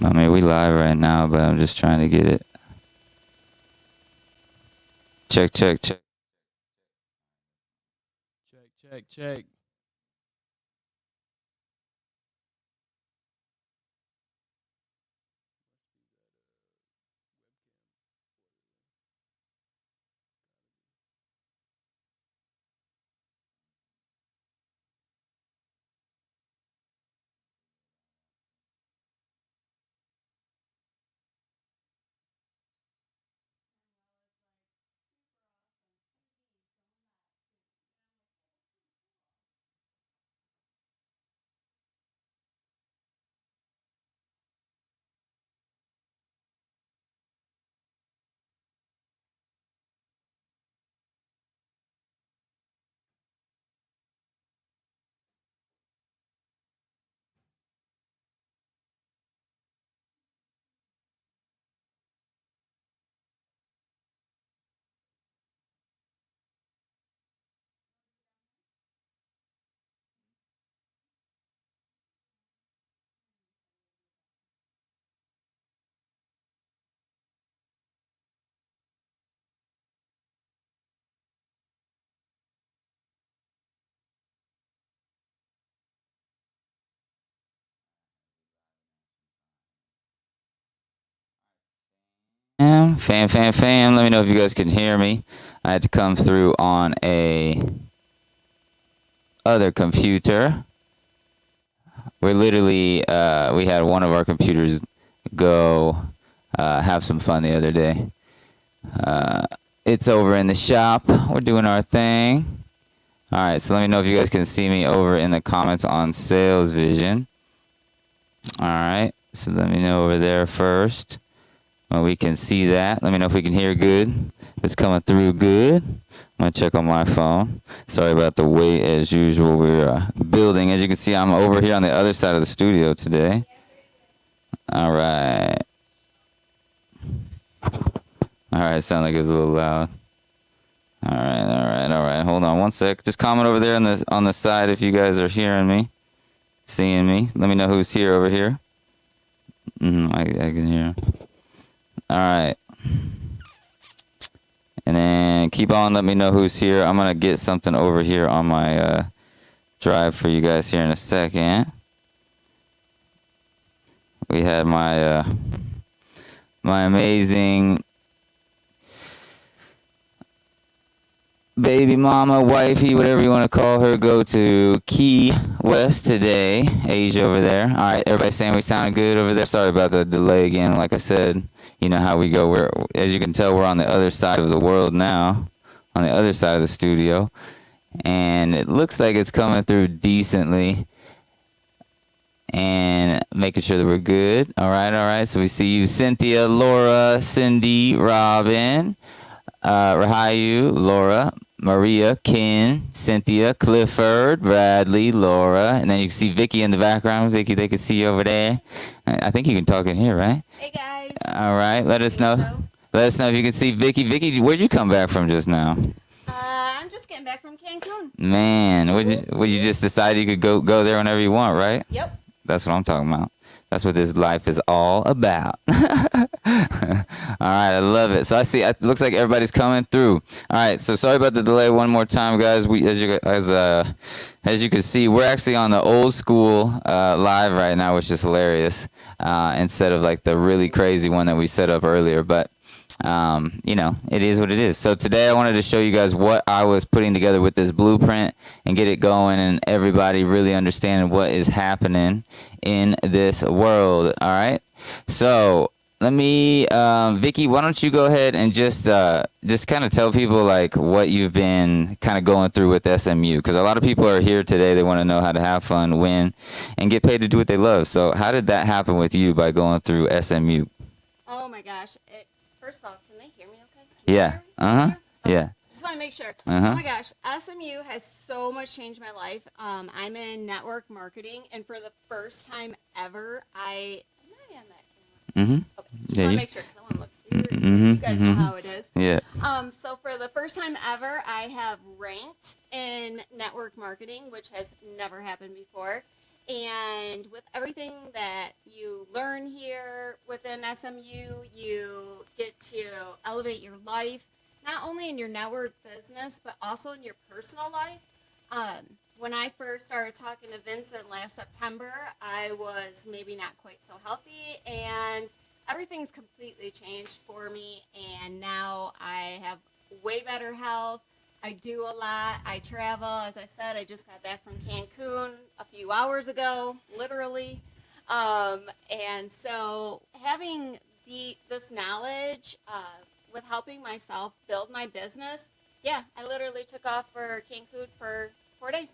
I mean, we live right now, but I'm just trying to get it. Check, check, check. Check. Fam. Let me know if you guys can hear me. I had to come through on a other computer. We're literally, we had one of our computers go have some fun the other day. It's over in the shop. We're doing our thing. All right, so let me know if you guys can see me over in the comments on Sales Vision. All right, so let me know over there first. Well, we can see that. Let me know if we can hear good. If it's coming through good. I'm going to check on my phone. Sorry about the wait as usual. We're building. As you can see, I'm over here on the other side of the studio today. All right. All right, sound like it was a little loud. All right. Hold on one sec. Just comment over there on the side if you guys are hearing me, seeing me. Let me know who's here over here. I can hear. All right. And then keep on. Let me know who's here. I'm gonna get something over here on my drive for you guys here in a second. We had my my amazing baby mama, wifey, whatever you want to call her, go to Key West today. Asia over there. All right, everybody saying we sound good over there. Sorry about the delay again. Like I said, you know how we go. We're, as you can tell, we're on the other side of the world now, on the other side of the studio, and it looks like it's coming through decently. And making sure that we're good. All right. So we see you, Cynthia, Laura, Cindy, Robin, Rahayu, Laura, Maria, Ken, Cynthia, Clifford, Bradley, Laura, and then you can see Vicky in the background. Vicky, they can see you over there. I think you can talk in here, right? Hey guys. All right, let us know. Let us know if you can see Vicky. Vicky, where'd you come back from just now? I'm just getting back from Cancun. Man, would you just decide you could go there whenever you want, right? Yep. That's what I'm talking about. That's what this life is all about. All right, I love it. So I see. It looks like everybody's coming through. All right. So sorry about the delay. One more time, guys. As you can see, we're actually on the old school live right now, which is hilarious. Instead of like the really crazy one that we set up earlier, but. You know, it is what it is. So today I wanted to show you guys what I was putting together with this blueprint and get it going and everybody really understanding what is happening in this world. All right. So let me, Vicky, why don't you go ahead and just kind of tell people like what you've been kind of going through with SMU, because a lot of people are here today. They want to know how to have fun, win, and get paid to do what they love. So how did that happen with you by going through SMU? Oh my gosh. First of all, can they hear me okay? Yeah. Okay. Yeah. Just want to make sure. Uh-huh. Oh my gosh. SMU has so much changed my life. I'm in network marketing, and for the first time ever, I'm not on that camera. Okay. Just want to make sure, because I want to look. You guys know how it is. Yeah. So for the first time ever, I have ranked in network marketing, which has never happened before. And with everything that you learn here within SMU, you get to elevate your life, not only in your network business, but also in your personal life. When I first started talking to Vincent last September, I was maybe not quite so healthy, and everything's completely changed for me. And now I have way better health. I do a lot. I travel. As I said, I just got back from Cancun a few hours ago, literally. And so having this knowledge with helping myself build my business, yeah, I literally took off for Cancun for 4 days.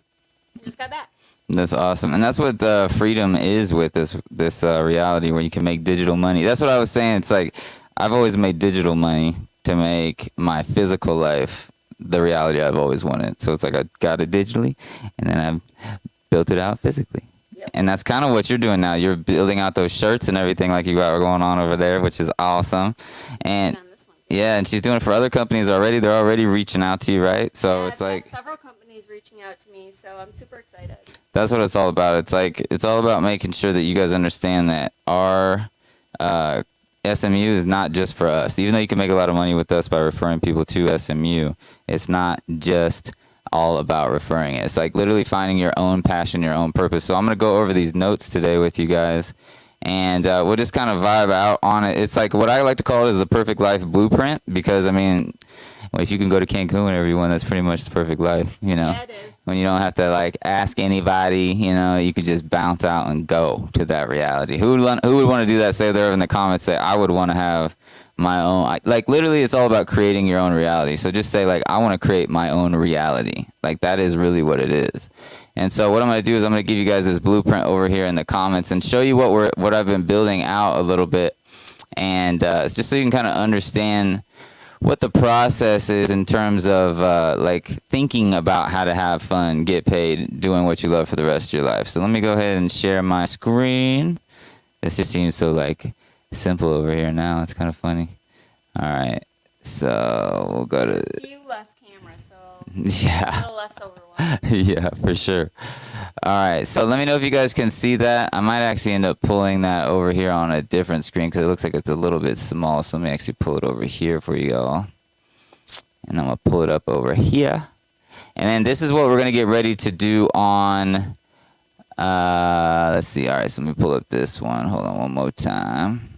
I just got back. That's awesome, and that's what freedom is with this reality where you can make digital money. That's what I was saying. It's like I've always made digital money to make my physical life the reality I've always wanted. So it's like I got it digitally, and then I've built it out physically. Yep. And that's kind of what you're doing now. You're building out those shirts and everything like you got going on over there, which is awesome. And yeah, and she's doing it for other companies already. They're already reaching out to you, right? So yeah, it's like several companies reaching out to me, so I'm super excited. That's what it's all about. It's like it's all about making sure that you guys understand that our SMU is not just for us. Even though you can make a lot of money with us by referring people to SMU, it's not just all about referring it. It's like literally finding your own passion, your own purpose. So I'm going to go over these notes today with you guys, and we'll just kind of vibe out on it. It's like what I like to call it is the perfect life blueprint, because, I mean, well, if you can go to Cancun whenever you want, that's pretty much the perfect life, you know. Yeah, it is. When you don't have to like ask anybody, you know, you could just bounce out and go to that reality. Who would want to do that? Say there in the comments. Say I would want to have my own. Like literally, it's all about creating your own reality. So just say like I want to create my own reality. Like that is really what it is. And so what I'm going to do is I'm going to give you guys this blueprint over here in the comments and show you what I've been building out a little bit, and just so you can kind of understand what the process is in terms of like thinking about how to have fun, get paid, doing what you love for the rest of your life. So let me go ahead and share my screen. This just seems so like simple over here now. It's kind of funny. All right, so we'll go to a few less cameras, so yeah, a little less overwhelming. yeah, for sure. All right, so let me know if you guys can see that. I might actually end up pulling that over here on a different screen because it looks like it's a little bit small. So let me actually pull it over here for you all. And I'm going to pull it up over here. And then this is what we're going to get ready to do on, let's see. All right, so let me pull up this one. Hold on one more time.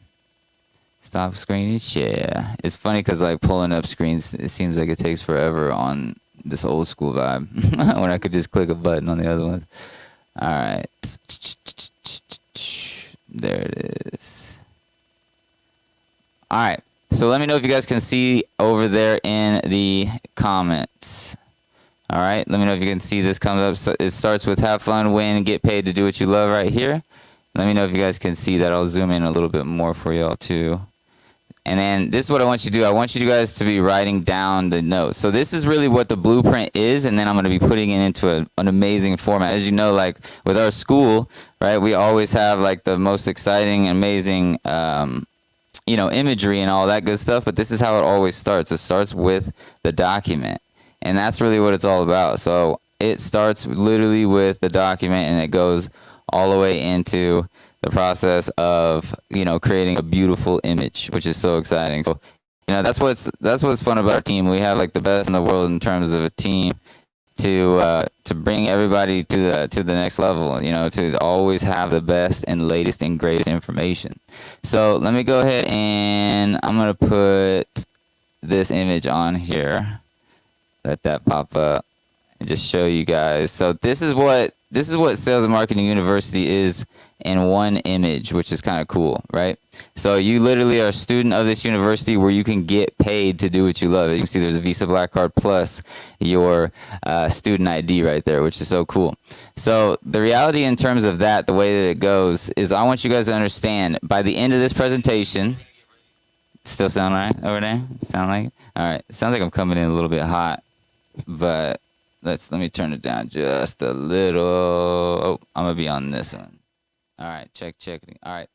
Stop screen and share. It's funny because like pulling up screens, it seems like it takes forever on this old school vibe when I could just click a button on the other ones. All right. There it is. All right. So let me know if you guys can see over there in the comments. All right. Let me know if you can see this comes up. So it starts with have fun, win, get paid to do what you love right here. Let me know if you guys can see that. I'll zoom in a little bit more for y'all too. And then this is what I want you to do. I want you guys to be writing down the notes. So this is really what the blueprint is, and then I'm going to be putting it into an amazing format. As you know, like with our school, right, we always have like the most exciting, amazing, you know, imagery and all that good stuff. But this is how it always starts. It starts with the document, and that's really what it's all about. So it starts literally with the document, and it goes all the way into the process of, you know, creating a beautiful image, which is so exciting. So, you know, that's what's fun about our team. We have like the best in the world in terms of a team to bring everybody to the next level, you know, to always have the best and latest and greatest information. So let me go ahead and I'm going to put this image on here. Let that pop up and just show you guys. So this is what Sales and Marketing University is in one image, which is kind of cool, right? So you literally are a student of this university where you can get paid to do what you love. You can see there's a Visa Black Card plus your student ID right there, which is so cool. So the reality in terms of that, the way that it goes, is I want you guys to understand by the end of this presentation, still sound right over there? Sound like it? All right. It sounds like I'm coming in a little bit hot, but let me turn it down just a little. Oh, I'm going to be on this one. All right, check. All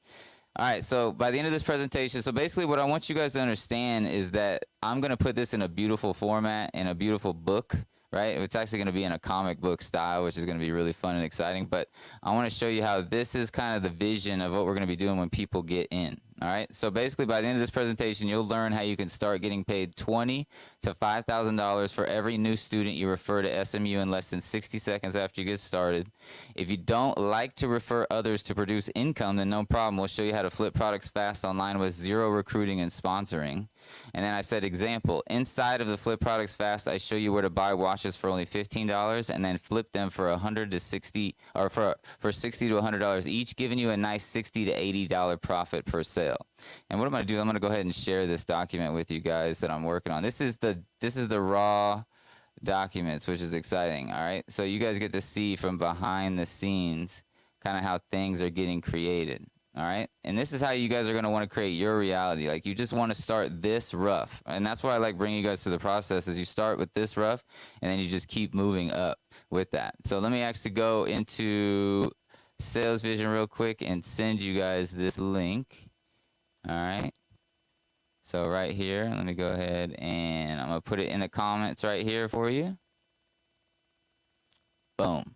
right, so by the end of this presentation, so basically what I want you guys to understand is that I'm going to put this in a beautiful format, in a beautiful book, right? It's actually going to be in a comic book style, which is going to be really fun and exciting. But I want to show you how this is kind of the vision of what we're going to be doing when people get in. All right. So basically, by the end of this presentation, you'll learn how you can start getting paid $20,000 to $5,000 for every new student you refer to SMU in less than 60 seconds after you get started. If you don't like to refer others to produce income, then no problem. We'll show you how to flip products fast online with zero recruiting and sponsoring. And then I said, example, inside of the Flip Products Fast, I show you where to buy watches for only $15 and then flip them for $100 to $60, or for $60 to $100 each, giving you a nice $60 to $80 profit per sale. And what I'm going to do, I'm going to go ahead and share this document with you guys that I'm working on. This is the raw documents, which is exciting. All right, so you guys get to see from behind the scenes kind of how things are getting created. All right, and this is how you guys are going to want to create your reality. Like, you just want to start this rough, and that's why I like bringing you guys through the process. Is you start with this rough, and then you just keep moving up with that. So let me actually go into Sales Vision real quick and send you guys this link. All right, so right here, let me go ahead and I'm going to put it in the comments right here for you. Boom.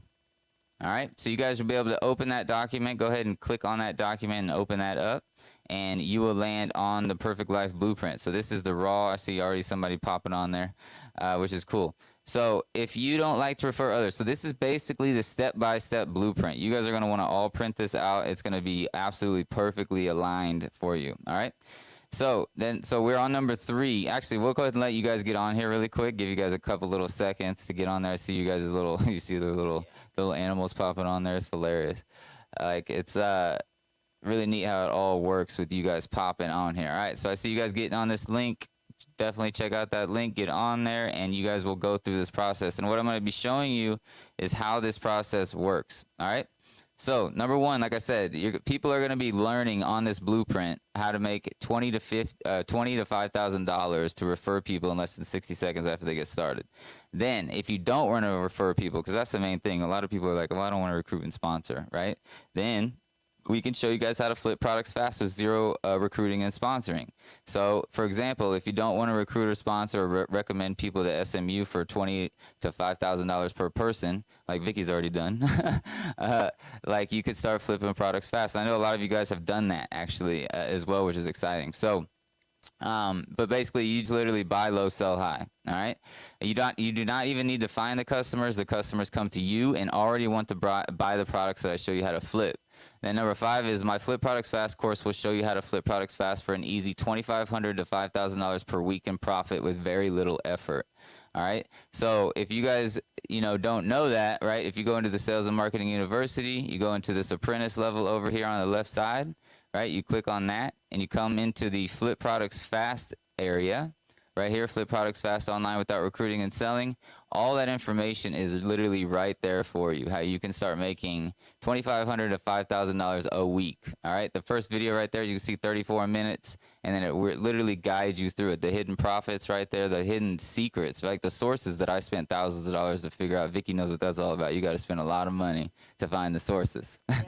All right, so you guys will be able to open that document. Go ahead and click on that document and open that up, and you will land on the Perfect Life Blueprint. So this is the raw. I see already somebody popping on there, which is cool. So if you don't like to refer others, so this is basically the step-by-step blueprint. You guys are going to want to all print this out. It's going to be absolutely perfectly aligned for you. All right. So we're on number 3. Actually, we'll go ahead and let you guys get on here really quick. Give you guys a couple little seconds to get on there. I see you guys' you see the little animals popping on there. It's hilarious. Like, it's really neat how it all works with you guys popping on here. All right, so I see you guys getting on this link. Definitely check out that link, get on there, and you guys will go through this process. And what I'm going to be showing you is how this process works. All right. So number 1, like I said, people are going to be learning on this blueprint how to make $20,000 to $5,000 to refer people in less than 60 seconds after they get started. Then, if you don't want to refer people, because that's the main thing, a lot of people are like, well, I don't want to recruit and sponsor, right? Then we can show you guys how to flip products fast with zero recruiting and sponsoring. So, for example, if you don't want to recruit or sponsor or recommend people to SMU for $20,000 to $5,000 per person, like Vicky's already done, like, you could start flipping products fast. I know a lot of you guys have done that actually as well, which is exciting. So, but basically, you literally buy low, sell high. All right, you do not even need to find the customers. The customers come to you and already want to buy the products that I show you how to flip. Then number 5 is my Flip Products Fast course will show you how to flip products fast for an easy $2,500 to $5,000 per week in profit with very little effort. All right. So if you guys, don't know that, right? If you go into the Sales and Marketing University, you go into this apprentice level over here on the left side, right? You click on that and you come into the Flip Products Fast area. Right here, Flip Products Fast Online Without Recruiting and Selling. All that information is literally right there for you, how you can start making $2,500 to $5,000 a week. All right, the first video right there, you can see 34 minutes, and then it literally guides you through it. The hidden profits right there, the hidden secrets, like the sources that I spent thousands of dollars to figure out. Vicky knows what that's all about. You got to spend a lot of money to find the sources. Yes,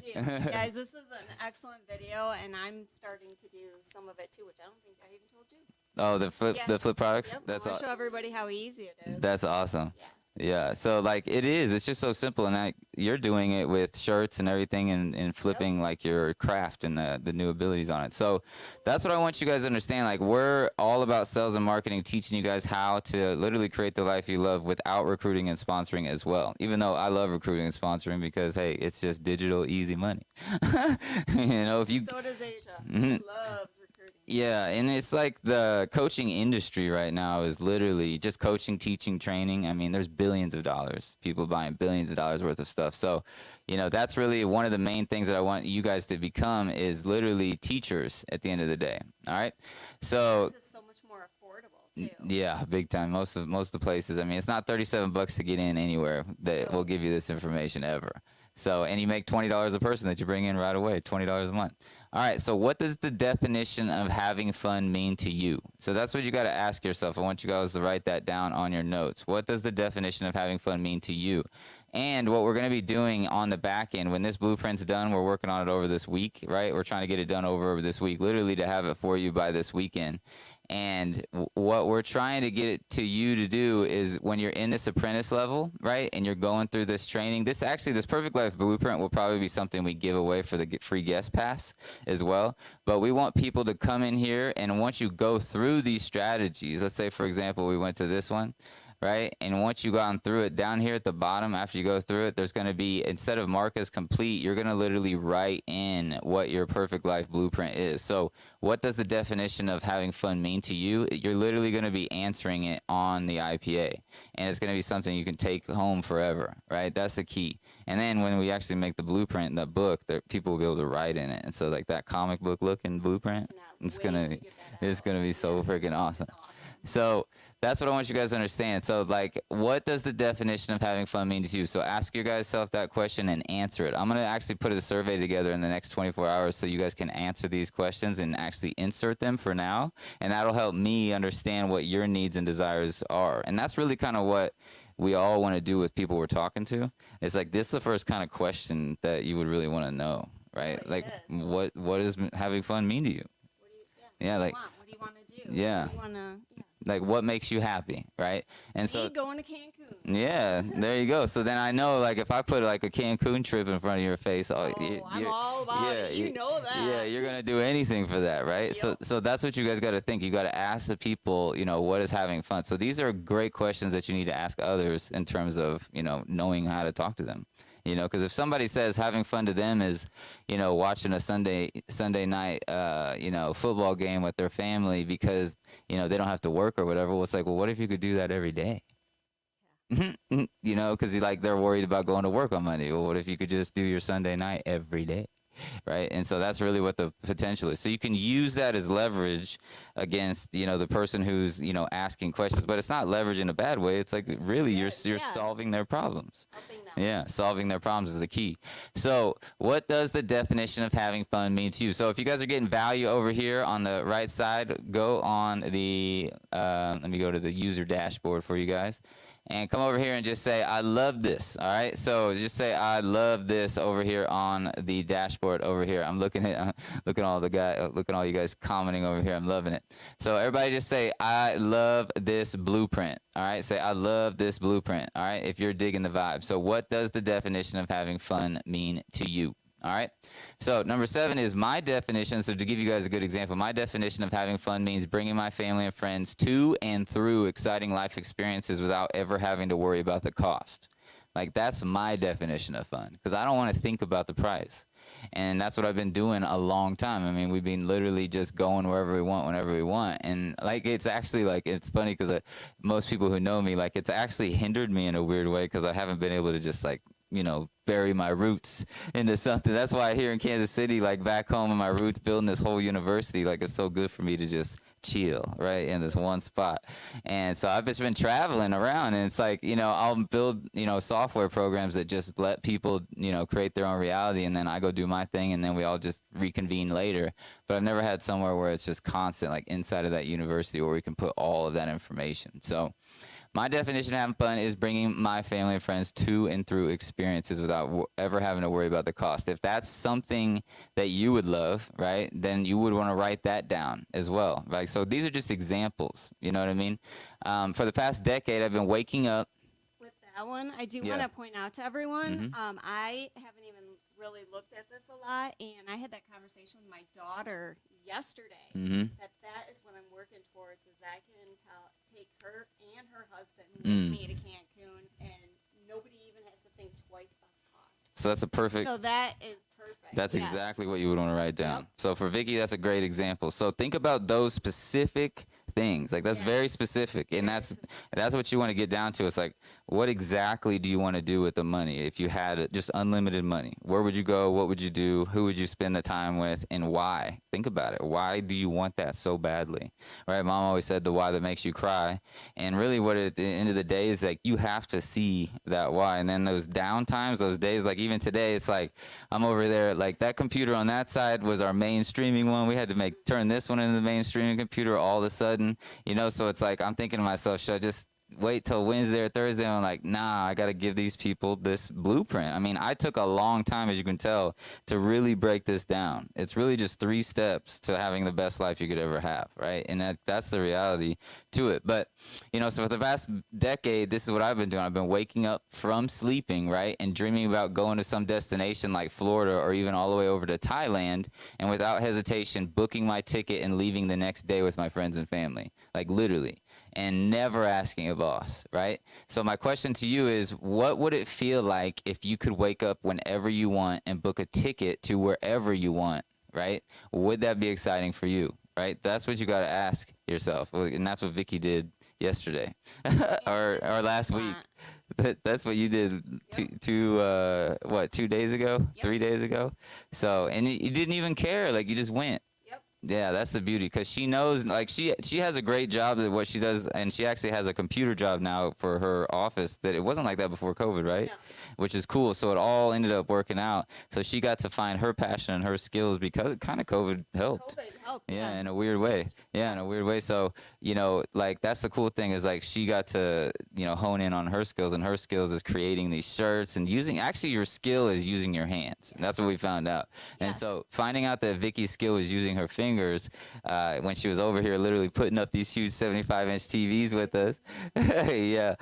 you do. Guys, this is an excellent video, and I'm starting to do some of it too, which I don't think I even told you. Oh, the flip products. Yep, That's I want to show everybody how easy it is. That's awesome. Yeah. Yeah. So like it's just so simple, and like you're doing it with shirts and everything, and flipping like your craft and the new abilities on it. So that's what I want you guys to understand. Like, we're all about sales and marketing, teaching you guys how to literally create the life you love without recruiting and sponsoring as well. Even though I love recruiting and sponsoring because hey, it's just digital easy money. If you So does Asia. Loves recruiting. Yeah, and it's like the coaching industry right now is literally just coaching, teaching, training. I mean, there's billions of dollars, people buying billions of dollars worth of stuff. So, that's really one of the main things that I want you guys to become is literally teachers at the end of the day. All right. So this is so much more affordable too. yeah, big time. Most of the places. I mean, it's not $37 to get in anywhere that will give you this information ever. So, and you make $20 a person that you bring in right away, $20 a month. All right, so what does the definition of having fun mean to you? So that's what you got to ask yourself. I want you guys to write that down on your notes. What does the definition of having fun mean to you? And what we're going to be doing on the back end, when this blueprint's done, we're working on it over this week, right? We're trying to get it done over this week, literally to have it for you by this weekend. And what we're trying to get it to you to do is when you're in this apprentice level, right, and you're going through this training, this Perfect Life Blueprint will probably be something we give away for the free guest pass as well. But we want people to come in here, and once you go through these strategies, let's say, for example, we went to this one, right? And once you've gone through it, down here at the bottom, after you go through it, there's going to be, instead of mark as complete, you're going to literally write in what your perfect life blueprint is. So what does the definition of having fun mean to you? You're literally going to be answering it on the IPA. And it's going to be something you can take home forever, right? That's the key. And then when we actually make the blueprint, the book, that people will be able to write in it. And so like that comic book looking blueprint, it's going to be so freaking awesome. So that's what I want you guys to understand. So, like, what does the definition of having fun mean to you? So ask your guys self that question and answer it. I'm going to actually put a survey together in the next 24 hours so you guys can answer these questions and actually insert them for now. And that'll help me understand what your needs and desires are. And that's really kind of what we all want to do with people we're talking to. It's like, this is the first kind of question that you would really want to know, right? Like, what does having fun mean to you? What do you, like, what do you want to do? Yeah. What do you want to, like, what makes you happy, right? And so going to Cancun. Yeah, there you go. So then I know, like, if I put like a Cancun trip in front of your face, I'm all about it. You know that. Yeah, you're gonna do anything for that, right? Yep. So that's what you guys got to think. You got to ask the people, what is having fun. So these are great questions that you need to ask others in terms of, knowing how to talk to them. Because if somebody says having fun to them is, watching a Sunday night, football game with their family because, they don't have to work or whatever. Well, it's like, well, what if you could do that every day? Yeah. Because they're worried about going to work on Monday. Well, what if you could just do your Sunday night every day? Right. And so that's really what the potential is. So you can use that as leverage against, the person who's, asking questions, but it's not leverage in a bad way. It's like really you're solving their problems. Helping them. Yeah. Solving their problems is the key. So what does the definition of having fun mean to you? So if you guys are getting value over here on the right side, go on the, let me go to the user dashboard for you guys. And come over here and just say, I love this. All right. So just say, I love this over here on the dashboard over here. I'm looking at all you guys commenting over here. I'm loving it. So everybody just say, I love this blueprint. All right. Say, I love this blueprint. All right. If you're digging the vibe. So what does the definition of having fun mean to you? All right. So number 7 is my definition. So to give you guys a good example, my definition of having fun means bringing my family and friends to and through exciting life experiences without ever having to worry about the cost. Like, that's my definition of fun, because I don't want to think about the price. And that's what I've been doing a long time. I mean, we've been literally just going wherever we want, whenever we want. And it's actually it's funny because most people who know me, it's actually hindered me in a weird way, because I haven't been able to just bury my roots into something. That's why here in Kansas City, back home in my roots, building this whole university, it's so good for me to just chill right in this one spot. And so I've just been traveling around, and it's I'll build software programs that just let people create their own reality, and then I go do my thing, and then we all just reconvene later. But I've never had somewhere where it's just constant, inside of that university, where we can put all of that information. So my definition of having fun is bringing my family and friends to and through experiences without ever having to worry about the cost. If that's something that you would love, right, then you would want to write that down as well. Right? So these are just examples. You know what I mean? For the past decade, I've been waking up. With that one, I do want to point out to everyone, I haven't even really looked at this a lot, and I had that conversation with my daughter yesterday, that is what I'm working towards, is I can take her and her husband with me to Cancun, and nobody even has to think twice about the cost. So that's a perfect. So that is perfect. That's exactly what you would want to write down. Yep. So for Vicky, that's a great example. So think about those specific things. That's very specific, and that's what you want to get down to. It's what exactly do you want to do with the money? If you had just unlimited money, where would you go? What would you do? Who would you spend the time with, and why? Think about it. Why do you want that so badly? Right? Mom always said the why that makes you cry, and really, what at the end of the day is you have to see that why. And then those down times, those days, even today, it's I'm over there, that computer on that side was our main streaming one. We had to turn this one into the main streaming computer all of a sudden. So it's I'm thinking to myself, should I just wait till Wednesday or Thursday. I'm like, nah, I got to give these people this blueprint. I mean, I took a long time, as you can tell, to really break this down. It's really just 3 steps to having the best life you could ever have, right? And that's the reality to it. But, you know, so for the past decade, this is what I've been doing. I've been waking up from sleeping, right, and dreaming about going to some destination like Florida or even all the way over to Thailand, and without hesitation, booking my ticket and leaving the next day with my friends and family, like literally, and never asking a boss, right? So my question to you is, what would it feel like if you could wake up whenever you want and book a ticket to wherever you want, right? Would that be exciting for you, right? That's what you got to ask yourself, and that's what Vicky did yesterday or last week. That's what you did Yep. 2 days ago, Yep. 3 days ago. So, and you didn't even care, like you just went. Yep. Yeah, that's the beauty, because she knows, like she has a great job at what she does, and she actually has a computer job now for her office that it wasn't like that before COVID, right? No. Which is cool. So it all ended up working out. So she got to find her passion and her skills because kind of COVID helped. COVID helped. Yeah, in a weird way. Yeah, in a weird way. So, you know, like that's the cool thing is like she got to, you know, hone in on her skills, and her skills is creating these shirts and using, actually your skill is using your hands. That's what we found out. And Yes. so finding out that Vicky's skill was using her fingers when she was over here literally putting up these huge 75-inch TVs with us, yeah,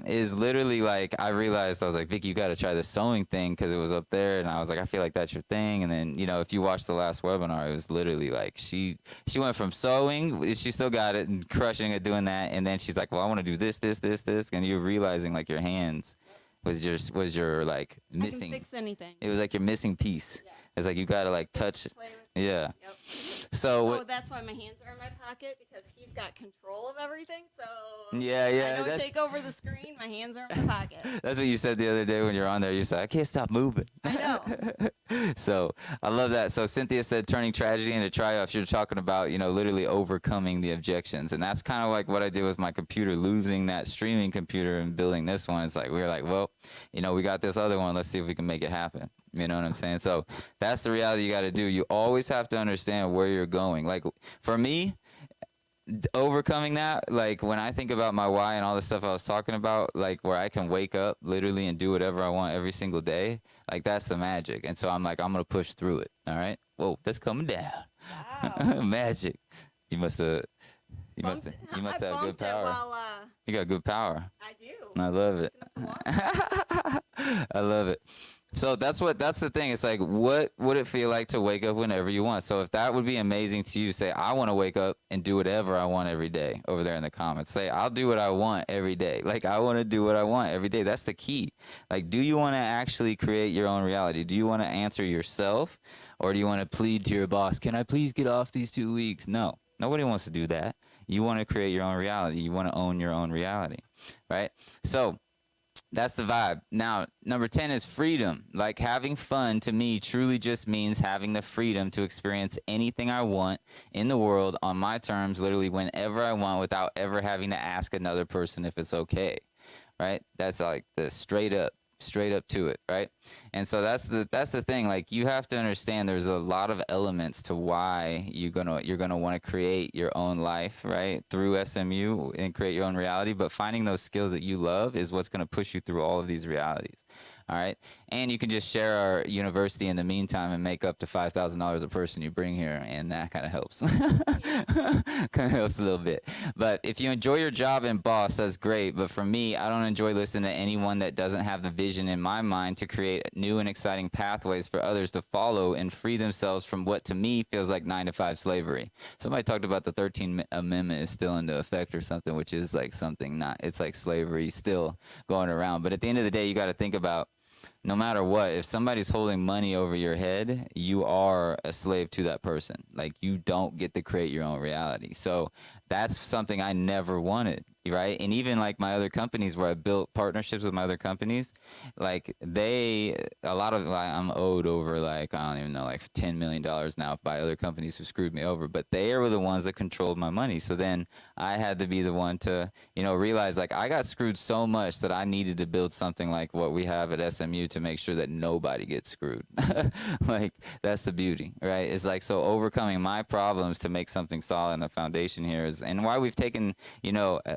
is literally like, I realized, I was like, Vicky, you got to try the sewing thing, because it was up there, and I was like, I feel like that's your thing. And then, you know, if you watched the last webinar, it was literally like she went from sewing, she still got it and crushing it doing that, and then she's like, well, I want to do this, and you're realizing like your hands was your like I missing. can fix anything. It was like your missing piece. Yeah. It's like you got to like touch. Play with. Yeah. Yep. So So that's why my hands are in my pocket, because he's got control of everything. So yeah, I yeah. don't take over the screen. My hands are in my pocket. That's what you said the other day when you're on there. You said, I can't stop moving. I know. So I love that. So Cynthia said, turning tragedy into triumphs. You're talking about, you know, literally overcoming the objections. And that's kind of like what I did with my computer, losing that streaming computer and building this one. It's like, we were like, well, you know, we got this other one. Let's see if we can make it happen. You know what I'm saying? So that's the reality you got to do. You always have to understand where you're going. Like for me, overcoming that, like when I think about my why and all the stuff I was talking about, like where I can wake up literally and do whatever I want every single day, like that's the magic. And so I'm like, I'm going to push through it. All right. Whoa, that's coming down. Wow. Magic. You must have Bumped- you must I have good bumped it power. While, You got good power. I do. I love it. Looking up the wall. I love it. So that's the thing. It's like, what would it feel like to wake up whenever you want? So if that would be amazing to you, say, I want to wake up and do whatever I want every day over there in the comments. Say, I'll do what I want every day. Like, I want to do what I want every day. That's the key. Like, do you want to actually create your own reality? Do you want to answer yourself, or do you want to plead to your boss, can I please get off these 2 weeks? No, nobody wants to do that. You want to create your own reality. You want to own your own reality, right? So that's the vibe. Now, number 10 is freedom. Like, having fun to me truly just means having the freedom to experience anything I want in the world on my terms, literally whenever I want, without ever having to ask another person if it's okay, right? That's like the straight up to it, right? And so that's the thing. Like, you have to understand there's a lot of elements to why you're gonna want to create your own life, right, through SMU and create your own reality. But finding those skills that you love is what's gonna push you through all of these realities. All right, and you can just share our university in the meantime and make up to $5,000 a person you bring here, and that kind of helps. Kind of helps a little bit. But if you enjoy your job and boss, that's great. But for me, I don't enjoy listening to anyone that doesn't have the vision in my mind to create new and exciting pathways for others to follow and free themselves from what to me feels like 9-to-5 slavery. Somebody talked about the 13th Amendment is still into effect or something, which is like something not, it's like slavery still going around. But at the end of the day, you got to think about, no matter what, if somebody's holding money over your head, you are a slave to that person. Like, you don't get to create your own reality. So that's something I never wanted, right? And even like my other companies where I built partnerships with my other companies, like I'm owed over like, I don't even know, like $10 million now by other companies who screwed me over, but they were the ones that controlled my money. So then I had to be the one to, realize like I got screwed so much that I needed to build something like what we have at SMU to make sure that nobody gets screwed. Like, that's the beauty, right? It's like, so overcoming my problems to make something solid and a foundation here is sales and why we've taken,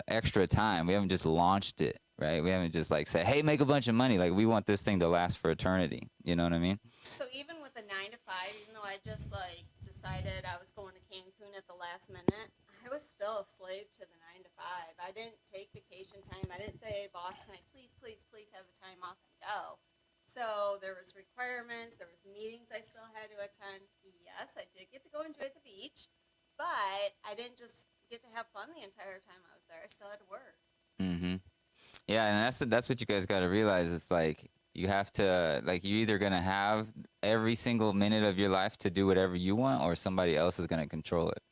extra time. We haven't just launched it, right? We haven't just like said, hey, make a bunch of money. Like we want this thing to last for eternity. You know what I mean? So even with a 9 to 5, even though I just like decided I was going to Cancun at the last minute, I was still a slave to the 9 to 5. I didn't take vacation time. I didn't say, boss, can I please have the time off and go. So there was requirements, there was meetings I still had to attend. Yes, I did get to go enjoy the beach, but I didn't just get to have fun the entire time I was there. I still had to work. Mm-hmm. Yeah, and that's what you guys got to realize. It's like you have to, like, you're either gonna have every single minute of your life to do whatever you want, or somebody else is gonna control it.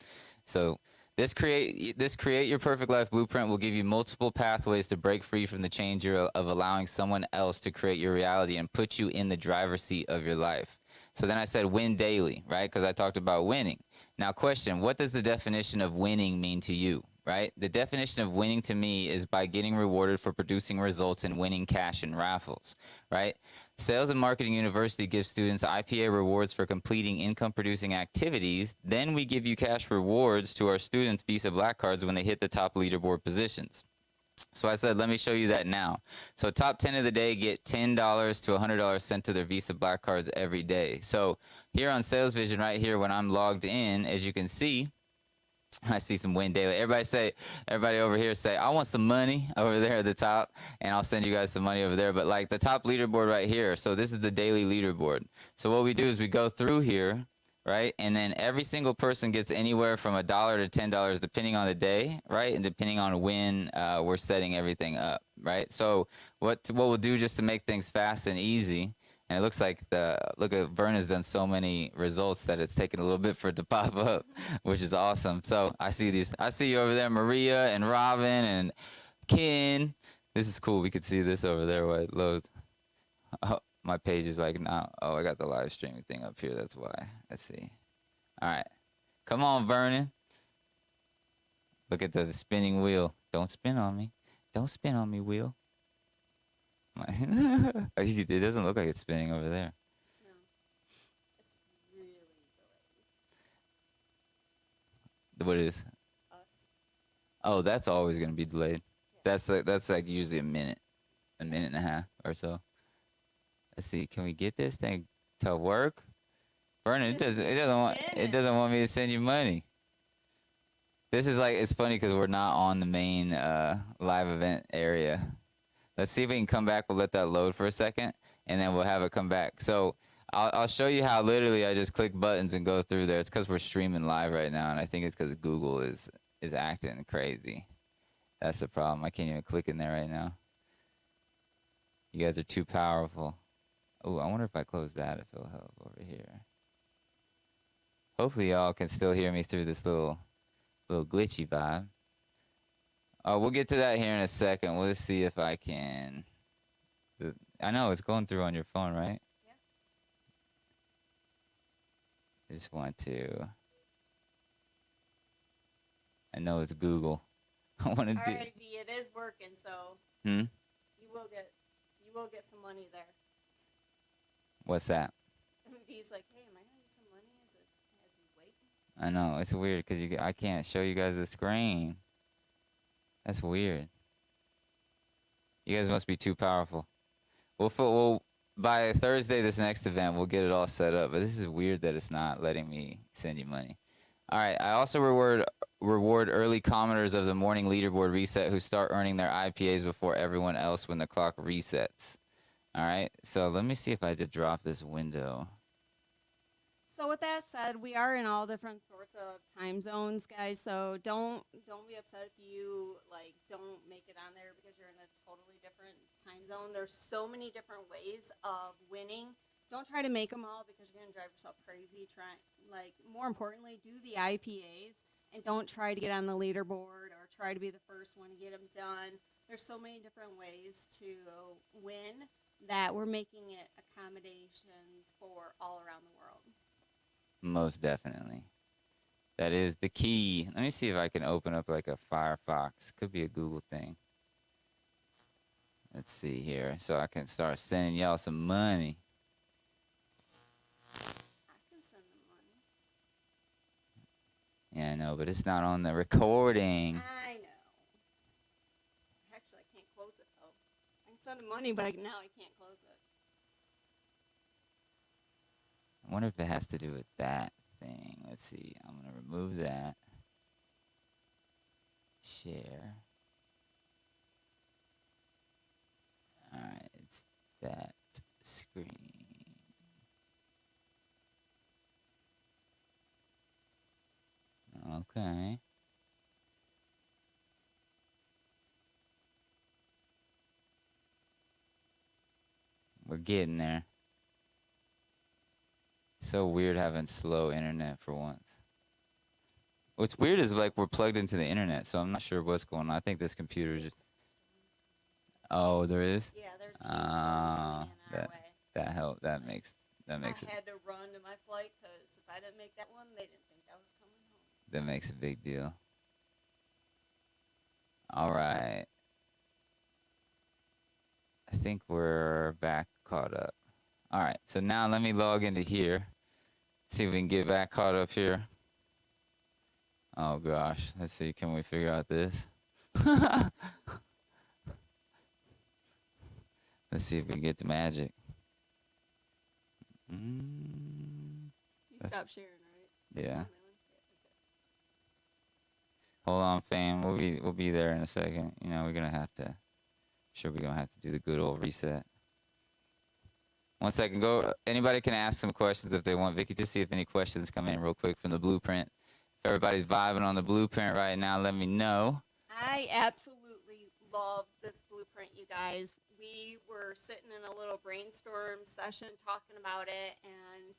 So this create your perfect life blueprint will give you multiple pathways to break free from the chains of allowing someone else to create your reality and put you in the driver's seat of your life. So then I said win daily, right? Because I talked about winning. Now, question, what does the definition of winning mean to you, right? The definition of winning to me is by getting rewarded for producing results and winning cash in raffles, right? Sales and Marketing University gives students IPA rewards for completing income-producing activities. Then we give you cash rewards to our students' Visa Black Cards when they hit the top leaderboard positions. So I said, let me show you that now. So top 10 of the day get $10 to $100 sent to their Visa Black Cards every day. So here on Sales Vision right here, when I'm logged in, as you can see, I see some win daily. Everybody over here say, I want some money over there at the top, and I'll send you guys some money over there. But like the top leaderboard right here, so this is the daily leaderboard. So what we do is we go through here, right? And then every single person gets anywhere from $1 to $10, depending on the day, right? And depending on when we're setting everything up, right? So what we'll do just to make things fast and easy, and it looks like Vern has done so many results that it's taken a little bit for it to pop up, which is awesome. So I see you over there, Maria and Robin and Ken. This is cool. We could see this over there while it loads. Oh, my page is like now. Oh, I got the live streaming thing up here. That's why. Let's see. All right. Come on, Vernon. Look at the spinning wheel. Don't spin on me. Don't spin on me, wheel. It doesn't look like it's spinning over there. No, it's really delayed. What is? Us. Oh, that's always going to be delayed. Yeah. That's like usually a minute and a half or so. Let's see. Can we get this thing to work? Vernon, it doesn't want me to send you money. This is like, it's funny because we're not on the main live event area. Let's see if we can come back. We'll let that load for a second, and then we'll have it come back. So I'll show you how literally I just click buttons and go through there. It's because we're streaming live right now, and I think it's because Google is acting crazy. That's the problem. I can't even click in there right now. You guys are too powerful. Oh, I wonder if I close that, if it'll help over here. Hopefully y'all can still hear me through this little glitchy vibe. We'll get to that here in a second. We'll just see if I can. I know it's going through on your phone, right? Yeah. I just want to. I know it's Google. I want to do. All right, V, it is working, so. You will get some money there. What's that? And V's like, hey, am I gonna get some money? As he waiting? I know it's weird because I can't show you guys the screen. That's weird. You guys must be too powerful. We'll by Thursday, this next event, we'll get it all set up. But this is weird that it's not letting me send you money. All right. I also reward early commenters of the morning leaderboard reset who start earning their IPAs before everyone else when the clock resets. All right. So let me see if I just drop this window. So with that said, we are in all different sorts of time zones, guys. So don't be upset if you don't make it on there because you're in a totally different time zone. There's so many different ways of winning. Don't try to make them all because you're gonna drive yourself crazy. More importantly, do the IPAs and don't try to get on the leaderboard or try to be the first one to get them done. There's so many different ways to win that we're making it accommodations for all around the world. Most definitely. That is the key. Let me see if I can open up like a Firefox. Could be a Google thing. Let's see here. So I can start sending y'all some money. I can send them money. I know, but it's not on the recording. I know. Actually, I can't close it though. I can send him money, but now I can't close it. I wonder if it has to do with that thing. Let's see. I'm going to remove that. Share. Alright, it's that screen. Okay. We're getting there. So weird having slow internet for once. What's weird is like we're plugged into the internet, so I'm not sure what's going on. I think this computer is just... Oh, there is? Yeah, there's huge storms coming in our way. That helped. That makes I it... had to run to my flight because if I didn't make that one, they didn't think I was coming home. That makes a big deal. All right. I think we're back caught up. All right, so now let me log into here. See if we can get back caught up here. Oh gosh, let's see, can we figure out this? Let's see if we can get the magic. You stopped sharing, right? Yeah. Oh, really? Hold on, fam. We'll be there in a second. You know, we're gonna have to. Sure, we're gonna have to do the good old reset. 1 second. Go. Anybody can ask some questions if they want. Vicky, just see if any questions come in real quick from the blueprint. If everybody's vibing on the blueprint right now, let me know. I absolutely love this blueprint, you guys. We were sitting in a little brainstorm session talking about it, and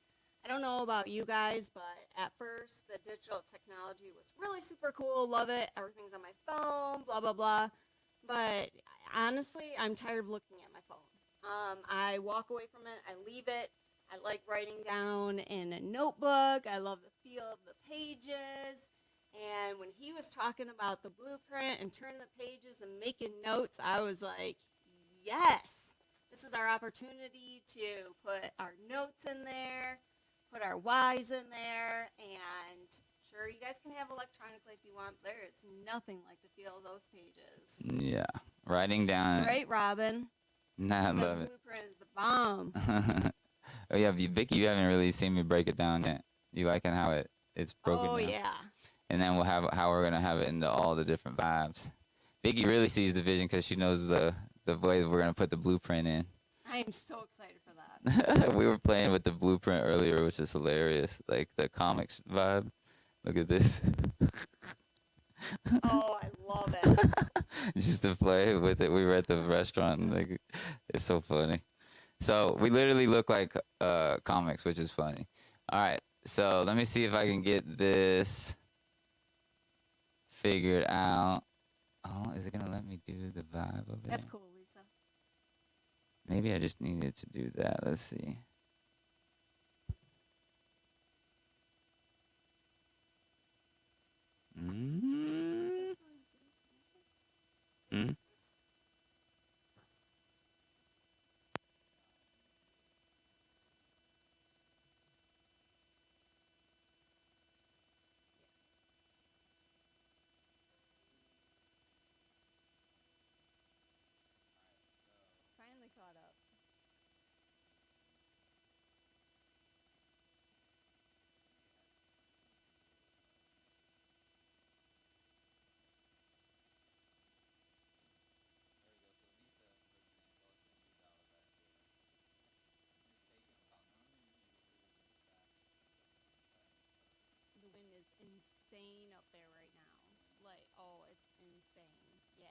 I don't know about you guys, but at first the digital technology was really super cool. Love it. Everything's on my phone, blah, blah, blah. But honestly, I'm tired of looking at my phone. I walk away from it. I leave it. I like writing down in a notebook. I love the feel of the pages. And when he was talking about the blueprint and turning the pages and making notes, I was like, yes, this is our opportunity to put our notes in there, put our whys in there, and sure, you guys can have electronically if you want. There is nothing like the feel of those pages. Yeah, writing down. Right, Robin? Nah, I love it. Blueprint is the bomb. Oh yeah, Vicky, you haven't really seen me break it down yet. You liking how it's broken down? Oh yeah. And then we'll have how we're gonna have it into all the different vibes. Vicky really sees the vision because she knows the way we're gonna put the blueprint in. I am so excited for that. We were playing with the blueprint earlier, which is hilarious. Like the comics vibe. Look at this. Oh, I love it. Just to play with it. We were at the restaurant. And like, it's so funny. So we literally look like comics, which is funny. All right. So let me see if I can get this figured out. Oh, is it gonna let me do the vibe of it? That's cool, Lisa. Maybe I just needed to do that. Let's see. Mm-hmm. Mm-hmm. Finally caught up. The wind is insane up there right now. Like, oh, it's insane. Yeah.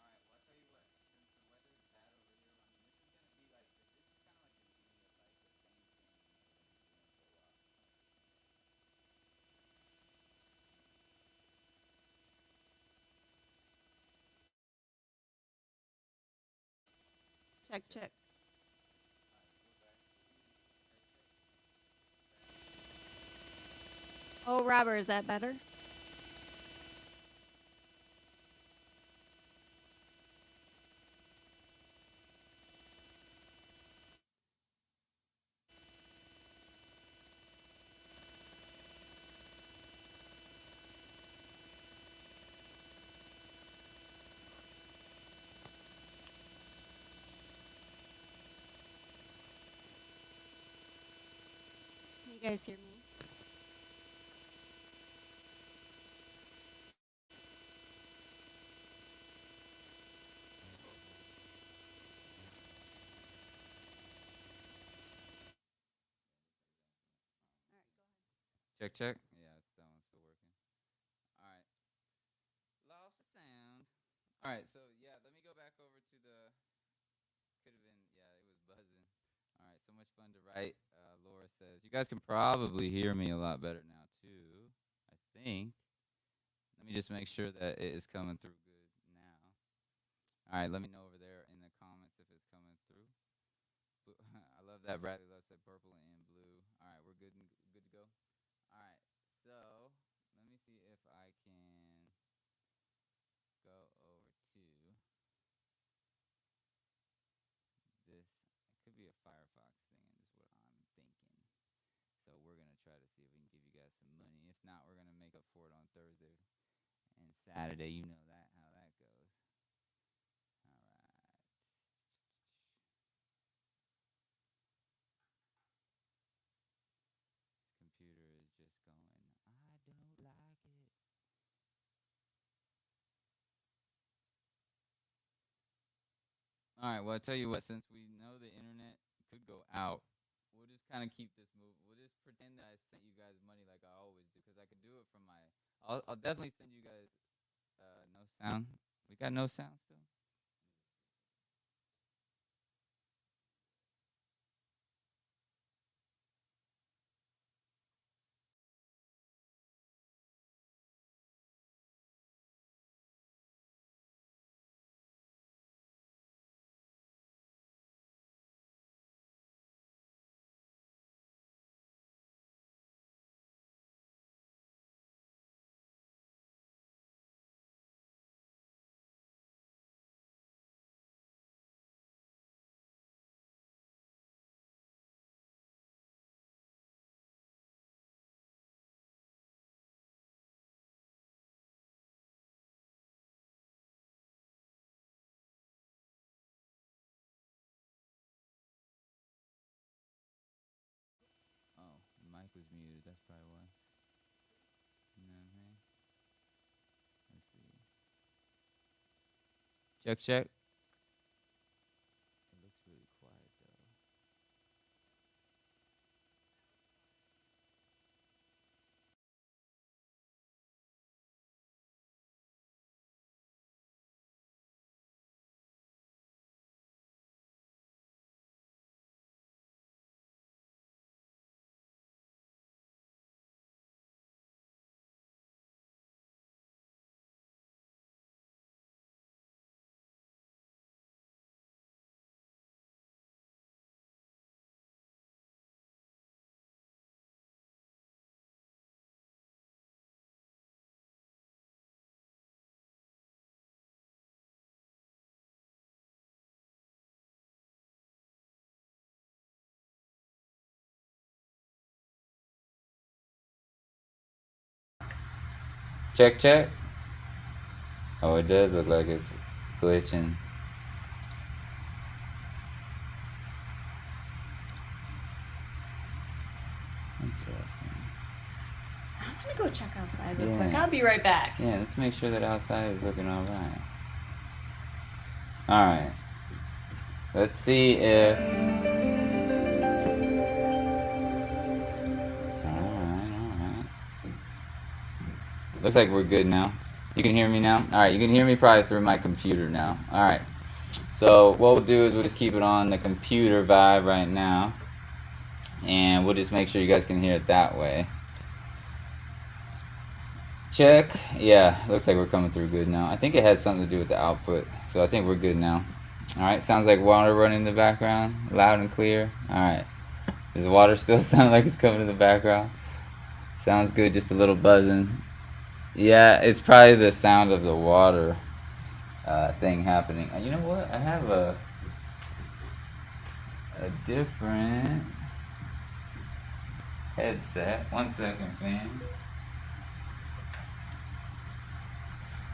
All right. Well, I'll tell you what. Since the weather is bad over here, I mean, this is gonna be like this is kind of like the beginning of like the same thing that we've been doing for a while. Check, check. Oh, Robert, is that better? you guys hear me? Check, check. Yeah, that one's still working. All right. Lost the sound. All right, so yeah, let me go back over to the. Could have been, yeah, it was buzzing. All right, so much fun to write. Laura says, you guys can probably hear me a lot better now, too. I think. Let me just make sure that it is coming through good now. All right, let me know over there in the comments if it's coming through. I love that. Bradley loves that purple and blue. All right, we're good to go. All right, so let me see if I can go over to this. It could be a Firefox thing, is what I'm thinking. So we're gonna try to see if we can give you guys some money. If not, we're gonna make up for it on Thursday and Saturday. You know that how that goes. All right. This computer is just going. I don't like it. All right. Well, I tell you what. Since we know the internet could go out, we'll just kind of keep this moving. We'll just pretend that I sent you guys money like I always do, because I could do it from my. I'll definitely send you guys. No sound. We got no sound still. Oh, the mic was muted. That's probably why. You know what I mean? Let's see. Check, check. It looks really quiet though. Check, check. Oh, it does look like it's glitching. Interesting. I'm gonna go check outside real Yeah. quick. I'll be right back. Yeah, let's make sure that outside is looking all right. All right. Let's see if. All right. Looks like we're good now. You can hear me now? All right, you can hear me probably through my computer now. All right. So what we'll do is we'll just keep it on the computer vibe right now. And we'll just make sure you guys can hear it that way. Check. Yeah, looks like we're coming through good now. I think it had something to do with the output. So I think we're good now. All right, sounds like water running in the background, loud and clear. All right. Does the water still sound like it's coming in the background? Sounds good, just a little buzzing. Yeah, it's probably the sound of the water thing happening. You know what? I have a different headset. 1 second, fam.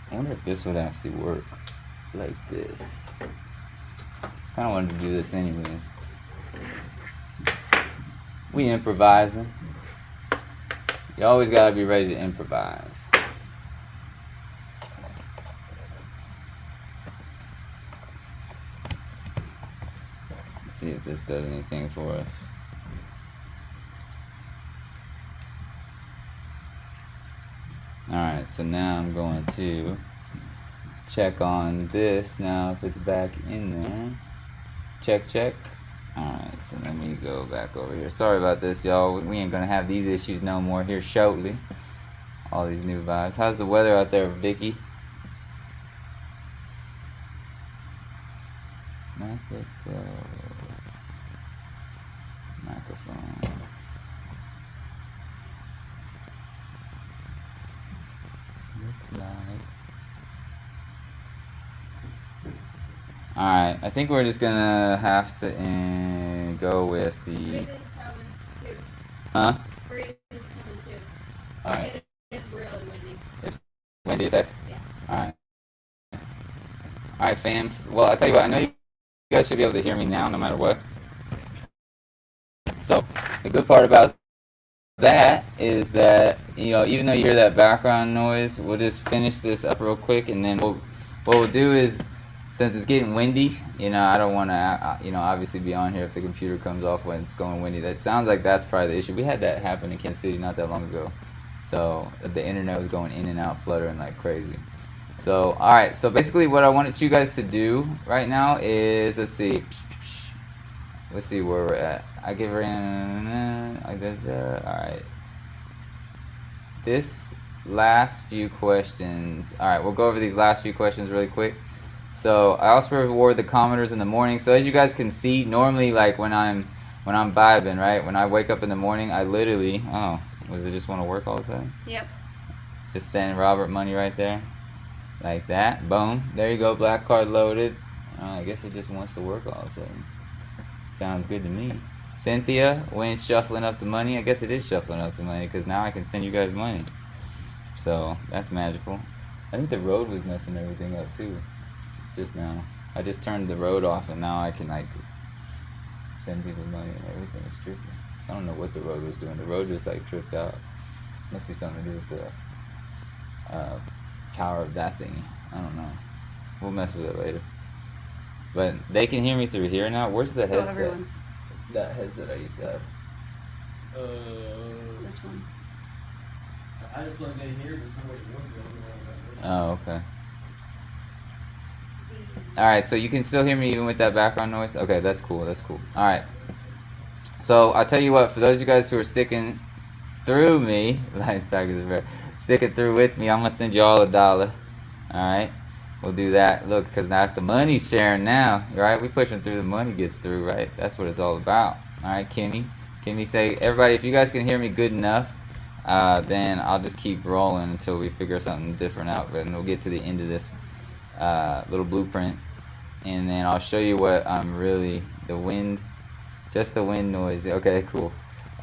I wonder if this would actually work like this. Kind of wanted to do this anyways. We improvising. You always gotta be ready to improvise. Let's see if this does anything for us. Alright, so now I'm going to check on this now if it's back in there. Check, check. Alright, so let me go back over here. Sorry about this, y'all. We ain't gonna have these issues no more here shortly. All these new vibes. How's the weather out there, Vicky? Microphone. Looks like. Alright, I think we're just gonna have to go with the. Huh? Alright. It's really windy. It's windy, is that? Yeah. Alright. Alright, fans. Well, I tell you what, I know you guys should be able to hear me now no matter what. So, the good part about that is that, you know, even though you hear that background noise, we'll just finish this up real quick, and then what we'll do is, since it's getting windy, you know, I don't want to, you know, obviously be on here if the computer comes off when it's going windy. That sounds like that's probably the issue. We had that happen in Kansas City not that long ago. So the internet was going in and out, fluttering like crazy. So, all right. So basically what I wanted you guys to do right now is, let's see where we're at. I give her in, all right. This last few questions. All right, we'll go over these last few questions really quick. So I also reward the commenters in the morning. So as you guys can see, normally like when I'm vibing, right? When I wake up in the morning, I literally, was it just want to work all of a sudden? Yep. Just send Robert money right there, like that. Boom. There you go. Black card loaded. I guess it just wants to work all of a sudden. Sounds good to me. Cynthia went shuffling up the money. I guess it is shuffling up the money because now I can send you guys money. So that's magical. I think the road was messing everything up too. Just now. I just turned the road off and now I can like send people money and everything. It's trippy. So I don't know what the road was doing. The road just like tripped out. Must be something to do with the power of that thingy. I don't know. We'll mess with it later. But they can hear me through here now. Where's the headset? Everyone's. That headset I used to have. Which one? I had it plugged in here, but somewhere it Oh, okay. Alright, so you can still hear me even with that background noise? Okay, that's cool, that's cool. Alright. So, I'll tell you what, for those of you guys who are sticking through me, sticking through with me, I'm going to send you all $1. Alright? We'll do that. Look, because now the money's sharing now, right? We pushing through, the money gets through, right? That's what it's all about. Alright, Kimmy. Kimmy say, everybody, if you guys can hear me good enough, then I'll just keep rolling until we figure something different out. But we'll get to the end of this little blueprint, and then I'll show you what I'm really, the wind, just the wind noise. Okay, cool.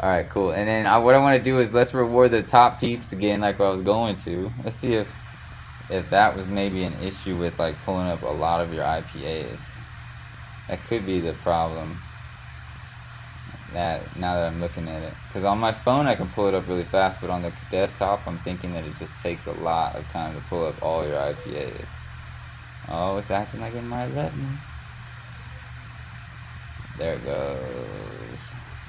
All right, cool. And then what I want to do is let's reward the top peeps again, like I was going to. Let's see if that was maybe an issue with like pulling up a lot of your IPAs. That could be the problem. That now that I'm looking at it, because on my phone I can pull it up really fast, but on the desktop I'm thinking that it just takes a lot of time to pull up all your IPAs. Oh, it's acting like it might let me. There it goes.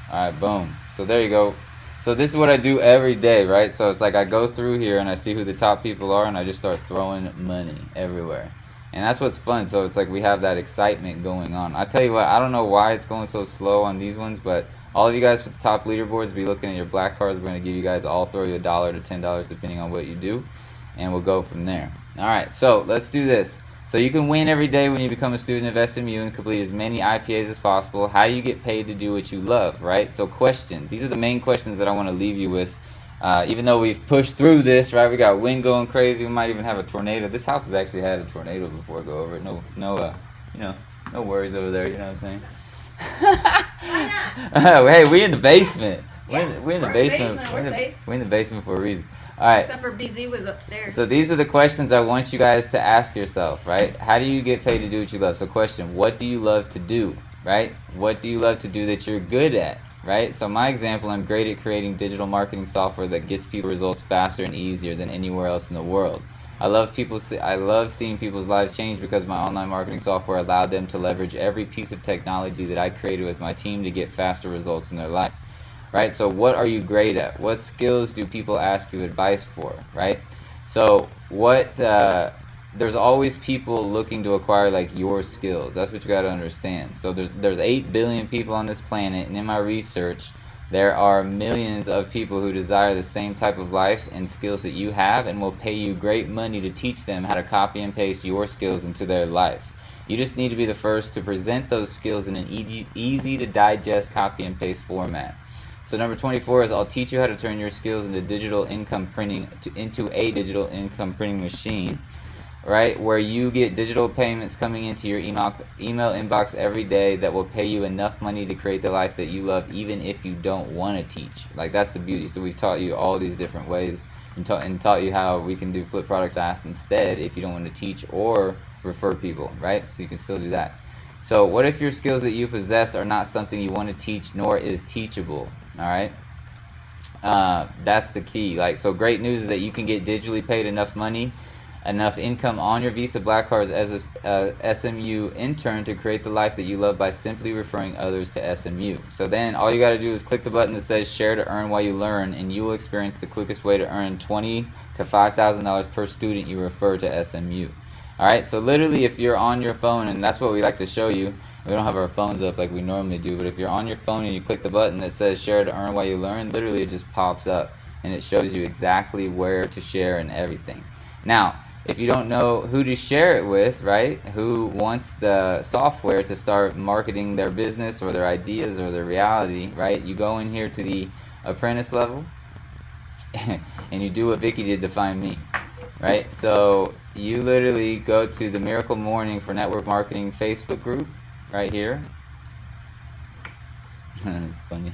Alright, boom. So there you go. So this is what I do every day, right? So it's like I go through here and I see who the top people are and I just start throwing money everywhere. And that's what's fun. So it's like we have that excitement going on. I tell you what, I don't know why it's going so slow on these ones, but all of you guys for the top leaderboards, be looking at your black cards. We're going to give you guys, I'll throw you $1 to $10 depending on what you do. And we'll go from there. Alright, so let's do this. So you can win every day when you become a student of SMU and complete as many IPAs as possible. How do you get paid to do what you love, right? So question. These are the main questions that I want to leave you with. Even though we've pushed through this, right? We got wind going crazy. We might even have a tornado. This house has actually had a tornado before. Go over it. No, no worries over there. You know what I'm saying? Hey, we in the basement. Yeah, we're in the basement. We're in the basement for a reason. All right. Except for BZ was upstairs. So these are the questions I want you guys to ask yourself, right? How do you get paid to do what you love? So question, what do you love to do, right? What do you love to do that you're good at, right? So my example, I'm great at creating digital marketing software that gets people results faster and easier than anywhere else in the world. I love seeing people's lives change because my online marketing software allowed them to leverage every piece of technology that I created with my team to get faster results in their life, right? So what are you great at? What skills do people ask you advice for, right? So there's always people looking to acquire like your skills. That's what you got to understand. So there's 8 billion people on this planet, and in my research, there are millions of people who desire the same type of life and skills that you have, and will pay you great money to teach them how to copy and paste your skills into their life. You just need to be the first to present those skills in an easy to digest copy and paste format. So number 24 is I'll teach you how to turn your skills into a digital income printing machine, right? Where you get digital payments coming into your email inbox every day that will pay you enough money to create the life that you love, even if you don't want to teach. Like, that's the beauty. So we've taught you all these different ways and taught you how we can do flip products fast instead if you don't want to teach or refer people, right? So you can still do that. So what if your skills that you possess are not something you want to teach nor is teachable? All right, that's the key. Like, so great news is that you can get digitally paid enough money, enough income on your Visa Black Cards as a SMU intern to create the life that you love by simply referring others to SMU. So then all you got to do is click the button that says share to earn while you learn, and you will experience the quickest way to earn $20,000 to $5,000 per student you refer to SMU. Alright, so literally if you're on your phone, and that's what we like to show you, we don't have our phones up like we normally do, but if you're on your phone and you click the button that says share to earn while you learn, literally it just pops up and it shows you exactly where to share and everything. Now, if you don't know who to share it with, right, who wants the software to start marketing their business or their ideas or their reality, right, you go in here to the apprentice level and you do what Vicky did to find me. Right, so you literally go to the Miracle Morning for Network Marketing Facebook group right here. It's funny.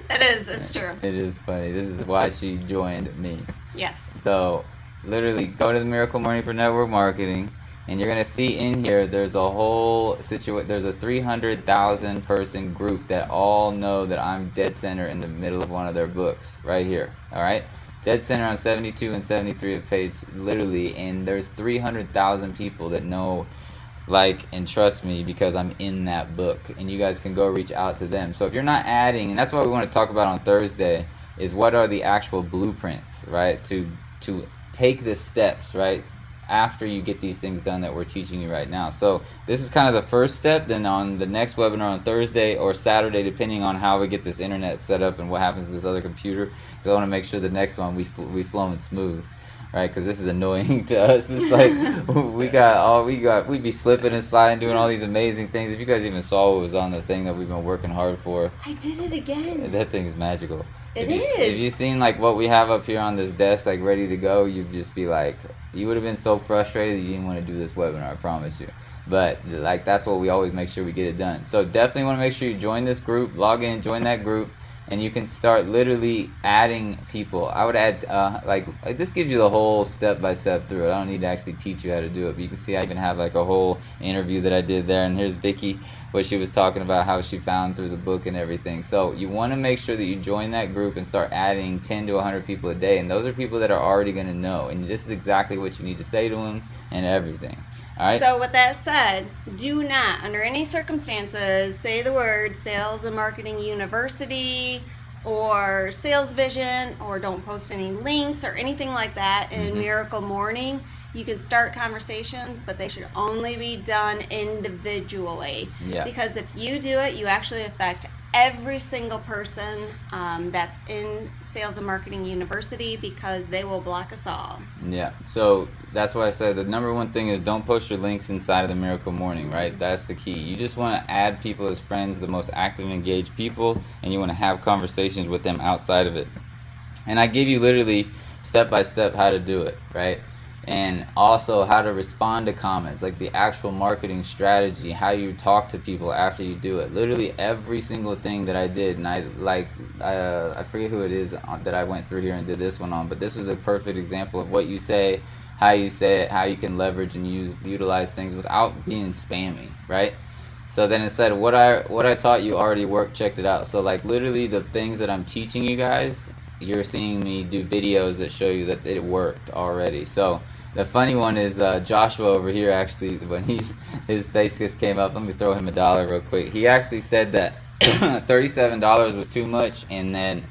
It's true. It is funny. This is why she joined me. Yes. So literally go to the Miracle Morning for Network Marketing, and you're gonna see in here there's a whole there's a 300,000 person group that all know that I'm dead center in the middle of one of their books right here. All right. Dead center on 72 and 73 of page, literally, and there's 300,000 people that know, like, and trust me because I'm in that book, and you guys can go reach out to them. So if you're not adding, and that's what we want to talk about on Thursday, is what are the actual blueprints, right, to take the steps, right, after you get these things done that we're teaching you right now. So this is kind of the first step. Then on the next webinar on Thursday or Saturday, depending on how we get this internet set up and what happens to this other computer, because I want to make sure the next one we flowing smooth, right? Because this is annoying to us. It's like we'd be slipping and sliding, doing all these amazing things. If you guys even saw what was on the thing that we've been working hard for, I did it again. That thing's magical. If you've seen like what we have up here on this desk, like ready to go, you'd just be like, you would have been so frustrated that you didn't want to do this webinar, I promise you. But like, that's what we always make sure we get it done. So definitely want to make sure you join this group, log in, join that group, and you can start literally adding people. I would add like this gives you the whole step-by-step through it. I don't need to actually teach you how to do it, but you can see I even have like a whole interview that I did there, and here's Vicky, what she was talking about, how she found through the book and everything. So you want to make sure that you join that group and start adding 10 to 100 people a day, and those are people that are already going to know, and this is exactly what you need to say to them and everything. All right. So with that said, do not, under any circumstances, say the word Sales and Marketing University or Sales Vision, or don't post any links or anything like that in Miracle Morning. You can start conversations, but they should only be done individually. Yeah. Because if you do it, you actually affect every single person that's in Sales and Marketing University, because they will block us all. Yeah, so that's why I said the number one thing is don't post your links inside of the Miracle Morning, right? That's the key. You just want to add people as friends, the most active and engaged people, and you want to have conversations with them outside of it. And I give you literally step by step how to do it, right? And also how to respond to comments, like the actual marketing strategy, how you talk to people after you do it. Literally every single thing that I did, and I forget who it is that I went through here and did this one on, but this was a perfect example of what you say, how you say it, how you can leverage and utilize things without being spammy, right? So then it said, what I taught you already worked, checked it out. So like literally the things that I'm teaching you guys, you're seeing me do videos that show you that it worked already. So the funny one is Joshua over here, actually, when his face just came up, let me throw him $1 real quick. He actually said that $37 was too much, and then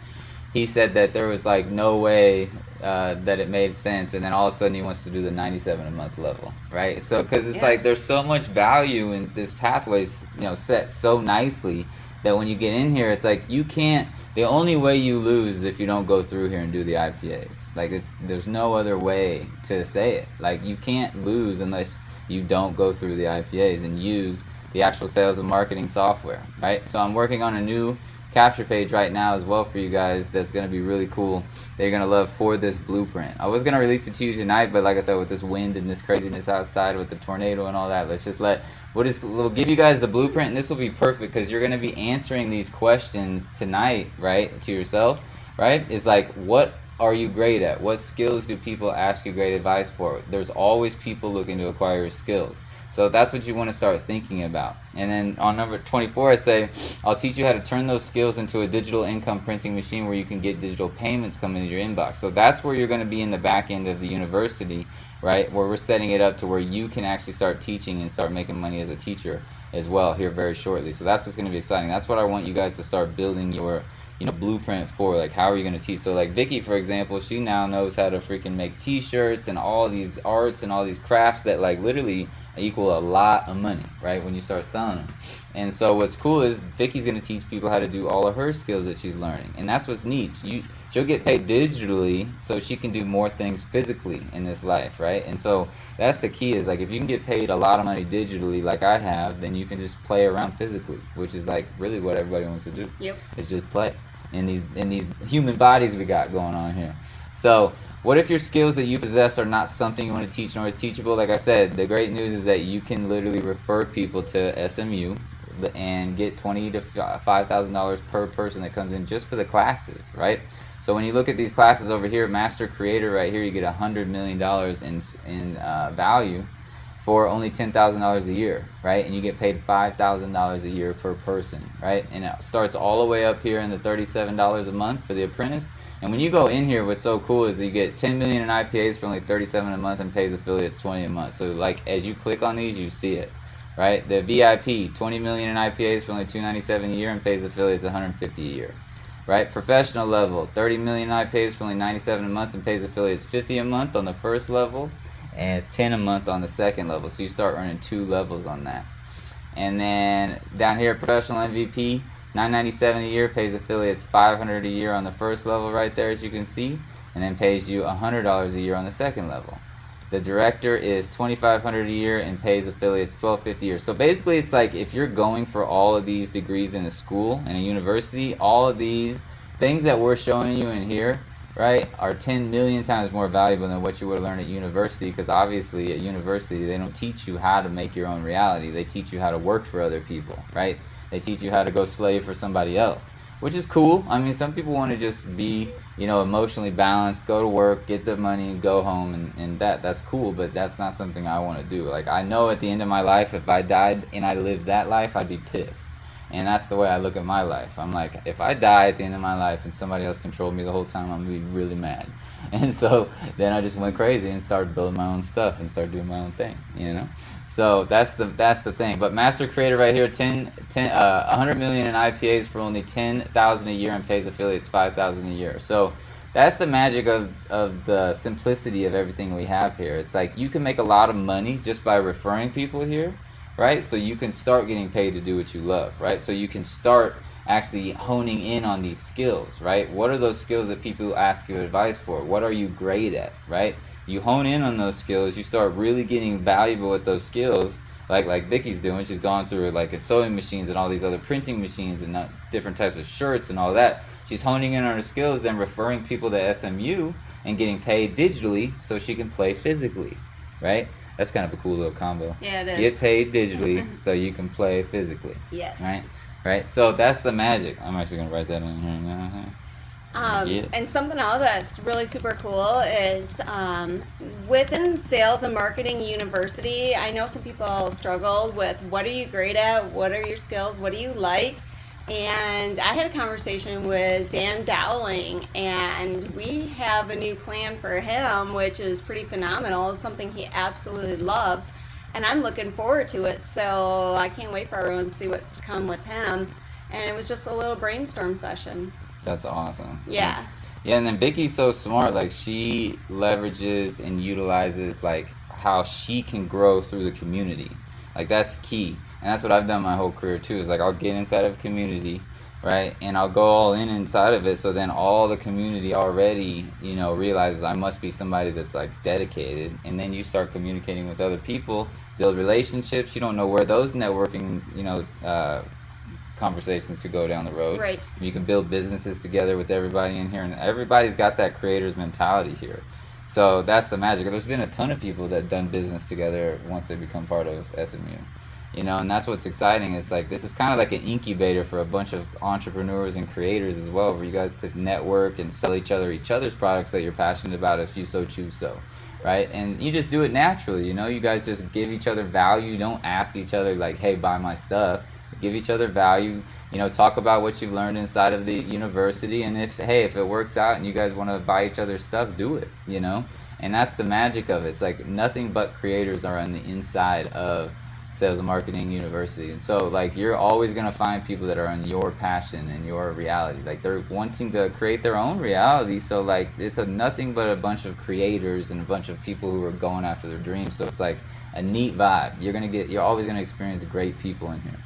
he said that there was like no way that it made sense, and then all of a sudden he wants to do the 97 a month level, right? So because it's like there's so much value in this pathways, set so nicely that when you get in here, it's like you can't. The only way you lose is if you don't go through here and do the IPAs. Like there's no other way to say it. Like you can't lose unless you don't go through the IPAs and use the actual sales and marketing software, right? So I'm working on a new capture page right now as well for you guys that's going to be really cool, that you're going to love for this blueprint. I was going to release it to you tonight, but like I said, with this wind and this craziness outside with the tornado and all that, we'll give you guys the blueprint, and this will be perfect because you're going to be answering these questions tonight, right, to yourself, right? It's like, what are you great at? What skills do people ask you great advice for? There's always people looking to acquire your skills. So that's what you want to start thinking about. And then on number 24, I say, I'll teach you how to turn those skills into a digital income printing machine where you can get digital payments coming into your inbox. So that's where you're going to be in the back end of the university, right? Where we're setting it up to where you can actually start teaching and start making money as a teacher as well here very shortly. So that's what's going to be exciting. That's what I want you guys to start building your blueprint for. Like, how are you going to teach? So like Vicky, for example, she now knows how to freaking make t-shirts and all these arts and all these crafts that like literally equal a lot of money, right, when you start selling them. And so what's cool is Vicky's going to teach people how to do all of her skills that she's learning, and that's what's neat. She'll get paid digitally so she can do more things physically in this life, right? And so that's the key, is like if you can get paid a lot of money digitally like I have, then you can just play around physically, which is like really what everybody wants to do. Yep. Is just play in these human bodies we got going on here. So what if your skills that you possess are not something you want to teach nor is teachable? Like I said, the great news is that you can literally refer people to SMU and get $20,000 to $5,000 per person that comes in just for the classes, right? So when you look at these classes over here, Master Creator right here, you get $100 million in value for only $10,000 a year, right? And you get paid $5,000 a year per person, right? And it starts all the way up here in the $37 a month for the apprentice. And when you go in here, what's so cool is you get 10 million in IPAs for only $37 a month and pays affiliates $20 a month. So like as you click on these, you see it, right? The VIP, 20 million in IPAs for only $297 a year and pays affiliates $150 a year, right? Professional level, 30 million in IPAs for only $97 a month and pays affiliates $50 a month on the first level, and 10 a month on the second level. So you start earning 2 levels on that. And then down here, professional MVP, $997 a year, pays affiliates $500 a year on the first level right there, as you can see, and then pays you $100 a year on the second level. The director is $2,500 a year and pays affiliates $1,250 a year. So basically, it's like if you're going for all of these degrees in a school, in a university, all of these things that we're showing you in here, right, are 10 million times more valuable than what you would have learned at university, because obviously at university they don't teach you how to make your own reality. They teach you how to work for other people, right? They teach you how to go slave for somebody else, which is cool. I mean, some people want to just be, emotionally balanced, go to work, get the money, go home, and that's cool, but that's not something I want to do. Like, I know at the end of my life, if I died and I lived that life, I'd be pissed. And that's the way I look at my life. I'm like, if I die at the end of my life and somebody else controlled me the whole time, I'm going to be really mad. And so then I just went crazy and started building my own stuff and started doing my own thing, So that's the thing. But Master Creator right here, 100 million in IPAs for only $10,000 a year and pays affiliates $5,000 a year. So that's the magic of the simplicity of everything we have here. It's like you can make a lot of money just by referring people here, right? So you can start getting paid to do what you love, right? So you can start actually honing in on these skills, right? What are those skills that people ask you advice for? What are you great at, right? You hone in on those skills, you start really getting valuable at those skills, like Vicky's doing. She's gone through like sewing machines and all these other printing machines and different types of shirts and all that. She's honing in on her skills, then referring people to SMU and getting paid digitally so she can play physically, right? That's kind of a cool little combo. Yeah, it is. Get paid digitally so you can play physically. Yes. Right? So that's the magic. I'm actually going to write that in here now. Yeah. And something else that's really super cool is within Sales and Marketing University, I know some people struggle with what are you great at, what are your skills, what do you like? And I had a conversation with Dan Dowling, and we have a new plan for him, which is pretty phenomenal. It's something he absolutely loves, and I'm looking forward to it. So I can't wait for everyone to see what's to come with him. And it was just a little brainstorm session. That's awesome. Yeah. Yeah, and then Vicky's so smart. Like, she leverages and utilizes like how she can grow through the community. Like, that's key, and that's what I've done my whole career too. Is like I'll get inside of a community, right, and I'll go all in inside of it. So then all the community already, realizes I must be somebody that's like dedicated, and then you start communicating with other people, build relationships. You don't know where those networking, conversations to go down the road. Right. You can build businesses together with everybody in here, and everybody's got that creator's mentality here. So that's the magic. There's been a ton of people that done business together once they become part of SMU. And that's what's exciting. It's like this is kind of like an incubator for a bunch of entrepreneurs and creators as well, where you guys could network and sell each other's products that you're passionate about if you so choose so, right? And you just do it naturally. You guys just give each other value. You don't ask each other like, hey, buy my stuff. Give each other value, talk about what you've learned inside of the university, and if it works out and you guys want to buy each other's stuff, do it, and that's the magic of it. It's like nothing but creators are on the inside of Sales and Marketing University, and so like you're always going to find people that are on your passion and your reality. Like they're wanting to create their own reality, so like it's nothing but a bunch of creators and a bunch of people who are going after their dreams. So it's like a neat vibe. You're always going to experience great people in here.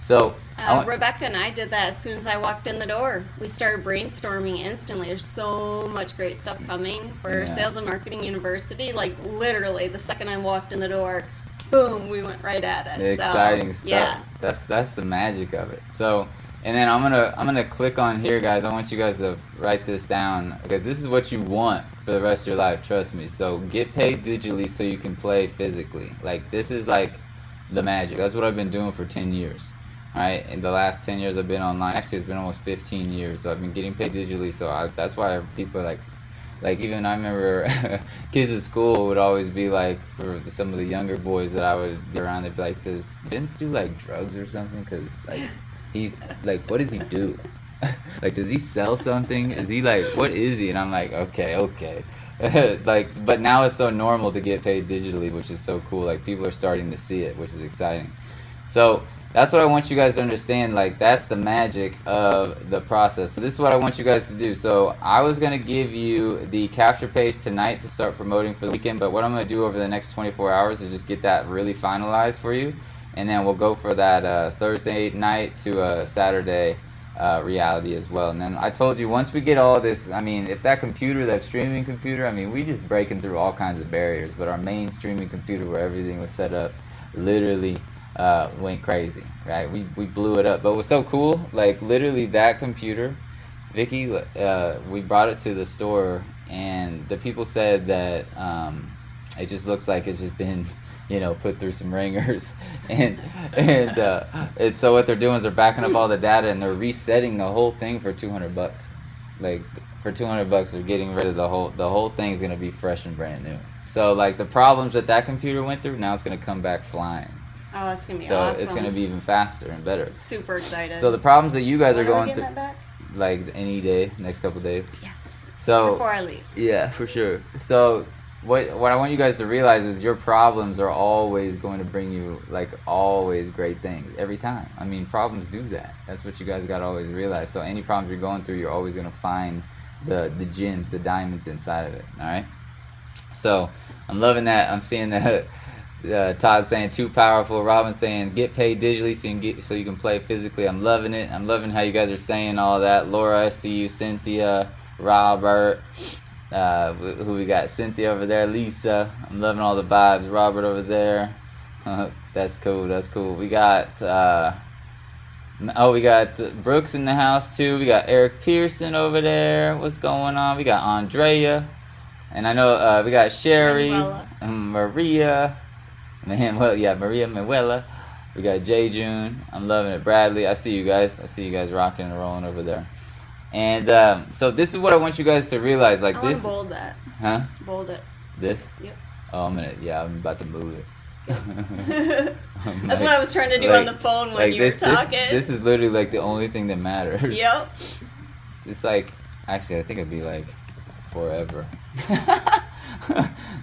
So Rebecca and I did that as soon as I walked in the door. We started brainstorming instantly. There's so much great stuff coming for Sales and Marketing University. Like literally, the second I walked in the door, boom, we went right at it. Exciting stuff. Yeah, that's the magic of it. So, and then I'm gonna click on here, guys. I want you guys to write this down because this is what you want for the rest of your life. Trust me. So get paid digitally so you can play physically. Like this is like the magic. That's what I've been doing for 10 years. Right, in the last 10 years I've been online. Actually, it's been almost 15 years, so I've been getting paid digitally. So that's why people are like even I remember kids at school would always be like, for some of the younger boys that I would be around, they'd be like, does Vince do like drugs or something? Because like he's like, what does he do? Like, does he sell something? Is he like, what is he? And I'm like, okay. Like, but now it's so normal to get paid digitally, which is so cool. Like people are starting to see it, which is exciting. So that's what I want you guys to understand. Like that's the magic of the process. So this is what I want you guys to do. So I was going to give you the capture page tonight to start promoting for the weekend, but what I'm going to do over the next 24 hours is just get that really finalized for you, and then we'll go for that Thursday night to a Saturday reality as well. And then I told you, once we get all this, I mean, if that computer, that streaming computer, I mean, we just breaking through all kinds of barriers, but our main streaming computer where everything was set up literally went crazy, right? We blew it up. But what's so cool, like literally that computer, Vicky, we brought it to the store, and the people said that it just looks like it's just been put through some ringers, and so what they're doing is they're backing up all the data and they're resetting the whole thing for $200. Like for $200 they're getting rid of the whole thing's gonna be fresh and brand new. So like the problems that computer went through, now it's gonna come back flying. Oh, it's going to be awesome. So it's going to be even faster and better. Super excited. So the problems that you guys are going through, that back? like any day, next couple of days. Yes. So before I leave. Yeah, for sure. So what I want you guys to realize is your problems are always going to bring you like always great things every time. I mean, problems do that. That's what you guys got to always realize. So any problems you're going through, you're always going to find the gems, the diamonds inside of it. All right. So I'm loving that. I'm seeing that. Todd saying too powerful. Robin saying get paid digitally so you can play physically. I'm loving it. I'm loving how you guys are saying all that. Laura, I see you. Cynthia, Robert, who we got? Cynthia over there. Lisa. I'm loving all the vibes. Robert over there. That's cool. That's cool. We got we got Brooks in the house too. We got Eric Pearson over there. What's going on? We got Andrea, and I know we got Sherry, Maria. Maria Manuela. We got Jay June. I'm loving it. Bradley, I see you guys. I see you guys rocking and rolling over there. And so this is what I want you guys to realize. Like I want this, to bold that. huh? Bold it. This? Yep. Oh, I'm about to move it. That's what I was trying to do on the phone when you were talking. This is literally like the only thing that matters. Yep. It's like, actually, I think it'd be like forever.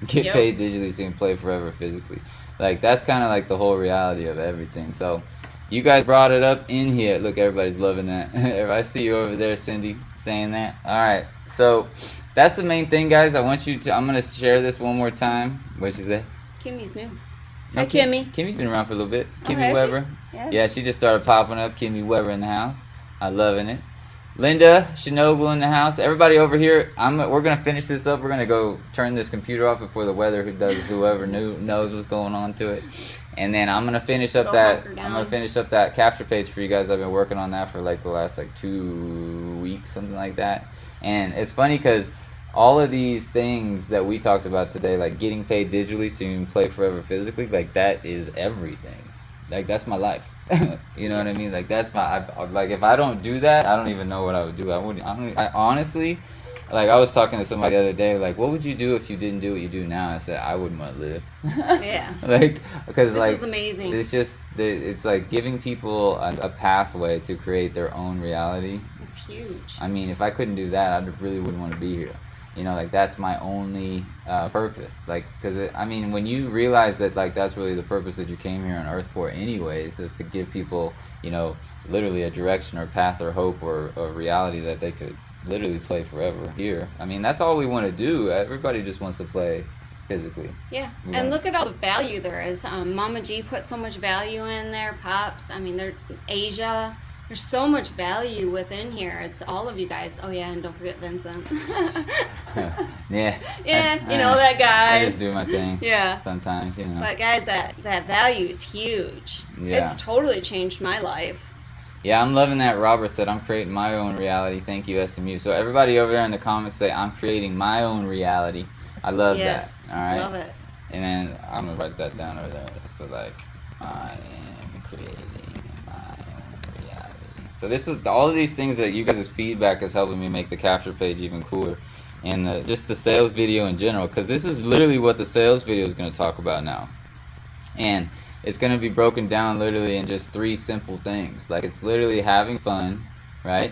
Get paid digitally so you can play forever physically. Like that's kind of like the whole reality of everything. So you guys brought it up in here. Look, everybody's loving that. I see you over there, Cindy, saying that. All right. So that's the main thing, guys. I'm going to share this one more time. What'd she say? Kimmy's new. No, Hi, Kimmy. Kimmy's been around for a little bit. Kimmy has she? Weber. Yeah, she just started popping up. Kimmy Weber in the house. I'm loving it. Linda Shinogle in the house. Everybody over here. We're gonna finish this up. We're gonna go turn this computer off before the weather. Whoever knows what's going on to it. And then I'm gonna finish up that capture page for you guys. I've been working on that for like the last 2 weeks, something like that. And it's funny because all of these things that we talked about today, like getting paid digitally so you can play forever physically, like that is everything. Like that's my life. You know what I mean? Like that's like if I don't do that, I don't even know what I would do. I honestly, like I was talking to somebody the other day, like what would you do if you didn't do what you do now? I said I wouldn't want to live. Yeah. Like because this is amazing. It's like giving people a pathway to create their own reality. It's huge. I mean, if I couldn't do that, I really wouldn't want to be here. You know, like that's my only purpose. Like, because I mean, when you realize that, like, that's really the purpose that you came here on Earth for, anyways, is to give people, you know, literally a direction or path or hope or a reality that they could literally play forever here. I mean, that's all we want to do. Everybody just wants to play physically. Yeah, and look at all the value there is. Mama G put so much value in there. Pops, I mean, Asia. There's so much value within here. It's all of you guys. Oh yeah, and don't forget Vincent. Yeah. Yeah, you know that guy. I just do my thing. Yeah. Sometimes, you know. But guys, that value is huge. Yeah. It's totally changed my life. Yeah, I'm loving that. Robert said, I'm creating my own reality. Thank you, SMU. So everybody over there in the comments say, I'm creating my own reality. I love that. All right. Love it. And then I'm going to write that down over there. So like, I am creating my own reality. So this was all of these things that you guys' feedback is helping me make the capture page even cooler. And just the sales video in general. Because this is literally what the sales video is going to talk about now. And it's going to be broken down literally in just 3 simple things. Like it's literally having fun, right?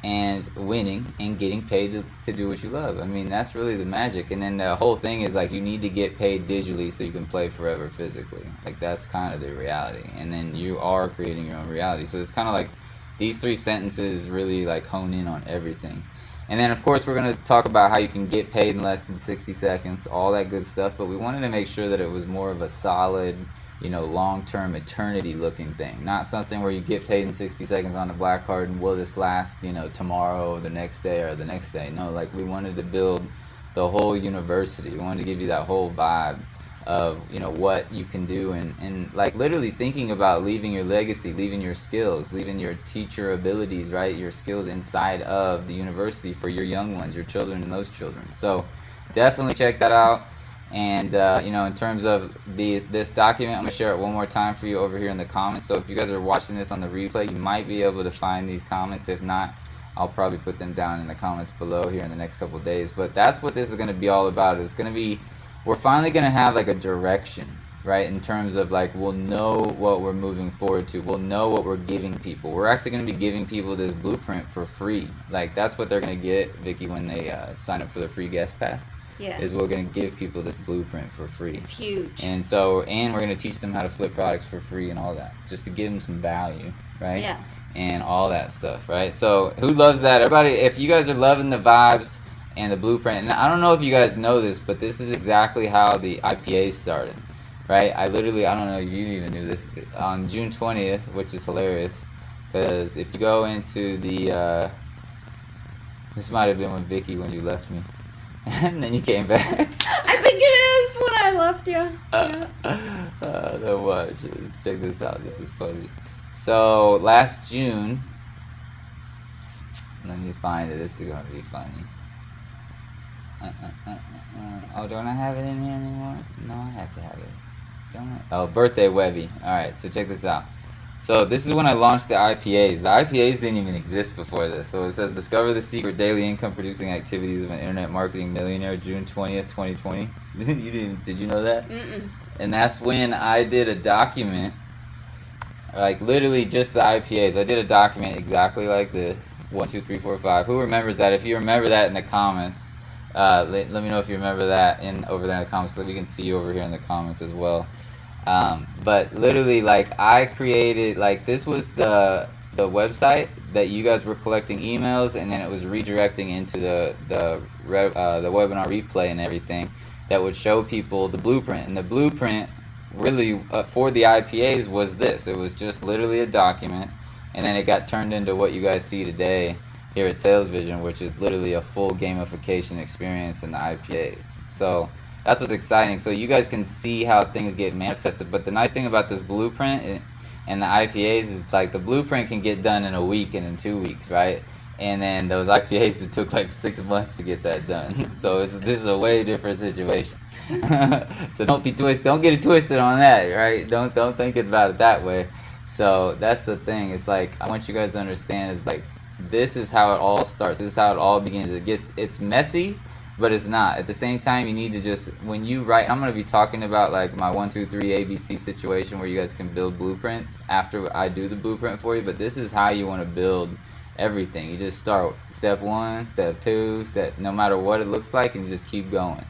And winning and getting paid to do what you love. I mean, that's really the magic. And then the whole thing is like you need to get paid digitally so you can play forever physically. Like that's kind of the reality. And then you are creating your own reality. So it's kind of like these 3 sentences really like hone in on everything. And then of course we're going to talk about how you can get paid in less than 60 seconds, all that good stuff. But we wanted to make sure that it was more of a solid, you know, long-term eternity looking thing, not something where you get paid in 60 seconds on the black card and will this last, you know, tomorrow or the next day or the next day. No, like we wanted to build the whole university. We wanted to give you that whole vibe of, you know, what you can do and like literally thinking about leaving your legacy, leaving your skills, leaving your teacher abilities, right, your skills inside of the university for your young ones, your children and those children. So definitely check that out. And you know, in terms of this document, I'm gonna share it one more time for you over here in the comments. So if you guys are watching this on the replay, you might be able to find these comments. If not, I'll probably put them down in the comments below here in the next couple of days. But that's what this is gonna be all about. It's gonna be, we're finally gonna have like a direction, right? In terms of like, we'll know what we're moving forward to. We'll know what we're giving people. We're actually gonna be giving people this blueprint for free. Like that's what they're gonna get, Vicky, when they sign up for the free guest pass. Yeah. Is we're going to give people this blueprint for free. It's huge. And so, and we're going to teach them how to flip products for free and all that, just to give them some value, right? Yeah. And all that stuff, right? So who loves that? Everybody, if you guys are loving the vibes and the blueprint, and I don't know if you guys know this, but this is exactly how the IPA started, right? I don't know if you even knew this, on June 20th, which is hilarious, because if you go into the, this might have been when you left me. And then you came back. I think it is when I left you. Yeah. No, watch. Check this out. This is funny. So last June, let me find it. This is going to be funny. Oh, don't I have it in here anymore? No, I have to have it. Don't I? Oh, birthday Webby. All right. So check this out. So this is when I launched the IPAs. The IPAs didn't even exist before this. So it says, discover the secret daily income producing activities of an internet marketing millionaire, June 20th, 2020. Did you know that? Mm-mm. And that's when I did a document, like literally just the IPAs. I did a document exactly like this. 1, 2, 3, 4, 5. Who remembers that? If you remember that in the comments, let me know if you remember that over there in the comments, because we can see you over here in the comments as well. But literally, like, I created, like, this was the website that you guys were collecting emails, and then it was redirecting into the webinar replay and everything that would show people the blueprint. And the blueprint really for the IPAs was this. It was just literally a document, and then it got turned into what you guys see today here at Sales Vision, which is literally a full gamification experience in the IPAs. So that's what's exciting. So you guys can see how things get manifested. But the nice thing about this blueprint and the IPAs is, like, the blueprint can get done in a week and in 2 weeks, right? And then those IPAs, it took like 6 months to get that done. So this is a way different situation. So don't get it twisted on that, right? Don't think about it that way. So that's the thing. It's like, I want you guys to understand, is like, this is how it all starts. This is how it all begins. It's messy, but it's not. At the same time, you need to just, when you write, I'm going to be talking about like my 1, 2, 3 ABC situation where you guys can build blueprints after I do the blueprint for you. But this is how you want to build everything. You just start step 1, step 2, no matter what it looks like, and you just keep going,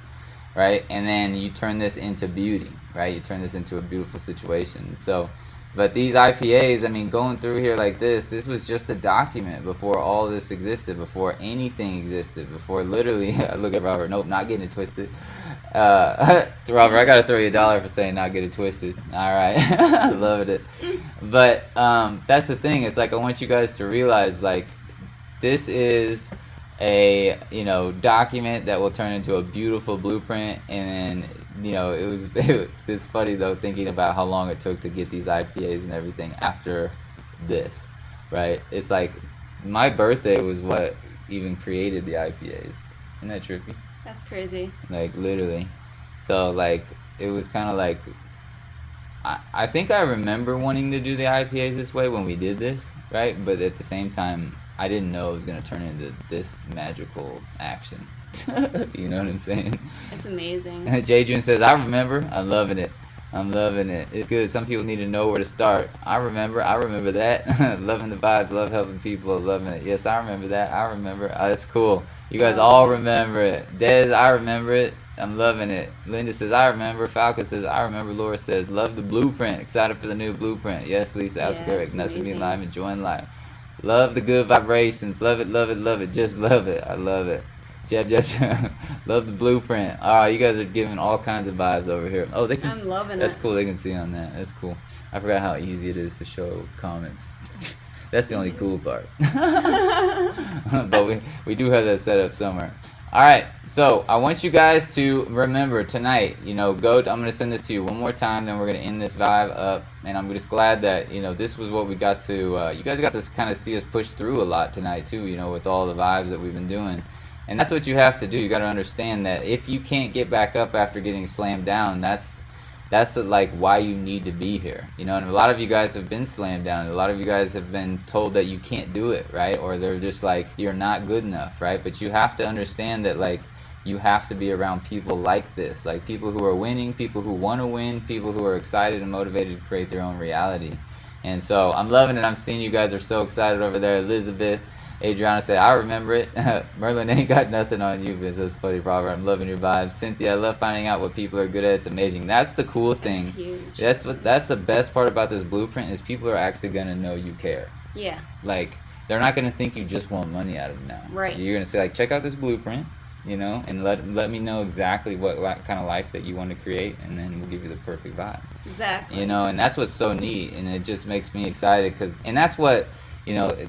right? And then you turn this into beauty, right? You turn this into a beautiful situation. So, but these IPAs, I mean, going through here like this was just a document before all this existed, before anything existed, before literally, look at Robert, nope, not getting it twisted. Robert, I gotta throw you $1 for saying not get it twisted. All right, I loved it. But that's the thing. It's like, I want you guys to realize, like, this is a, document that will turn into a beautiful blueprint. And then, it's funny though, thinking about how long it took to get these IPAs and everything after this, right? It's like, my birthday was what even created the IPAs. Isn't that trippy? That's crazy. Like, literally. So, like, it was kind of like, I think I remember wanting to do the IPAs this way when we did this, right? But at the same time, I didn't know it was going to turn into this magical action. You know what I'm saying? It's amazing. Jay June says, I remember. I'm loving it. It's good. Some people need to know where to start. I remember that. Loving the vibes, love helping people, loving it. Yes, I remember that. I remember. Oh, that's cool. You guys all remember it. Des, I remember it. I'm loving it. Linda says, I remember. Falcon says, I remember. Laura says, love the blueprint. Excited for the new blueprint. Yes, Lisa, absolutely correct. Nothing to be live, enjoying life. Love the good vibrations. Love it, love it, love it. Just love it. I love it. Just love the blueprint. All right, you guys are giving all kinds of vibes over here. Oh, they can. I'm loving That's it. cool. They can see on that. That's cool. I forgot how easy it is to show comments. That's the only cool part. But we do have that set up somewhere. All right, so I want you guys to remember tonight, I'm going to send this to you one more time, then we're going to end this vibe up, and I'm just glad that, this was what we got to, you guys got to kind of see us push through a lot tonight too, with all the vibes that we've been doing. And that's what you have to do. You got to understand that if you can't get back up after getting slammed down, that's like why you need to be here. And a lot of you guys have been slammed down. A lot of you guys have been told that you can't do it, right? Or they're just like, you're not good enough, right? But you have to understand that, like, you have to be around people like this, like people who are winning, people who want to win, people who are excited and motivated to create their own reality. And so I'm loving it. I'm seeing you guys are so excited over there. Elizabeth, Adriana said, I remember it. Merlin ain't got nothing on you, Vince. That's funny, Robert. I'm loving your vibes. Cynthia, I love finding out what people are good at. It's amazing. That's the cool thing. That's huge. That's the best part about this blueprint, is people are actually going to know you care. Yeah. Like, they're not going to think you just want money out of them now. Right. You're going to say, like, check out this blueprint, and let me know exactly what kind of life that you want to create, and then we'll give you the perfect vibe. Exactly. And that's what's so neat, and it just makes me excited, and that's what,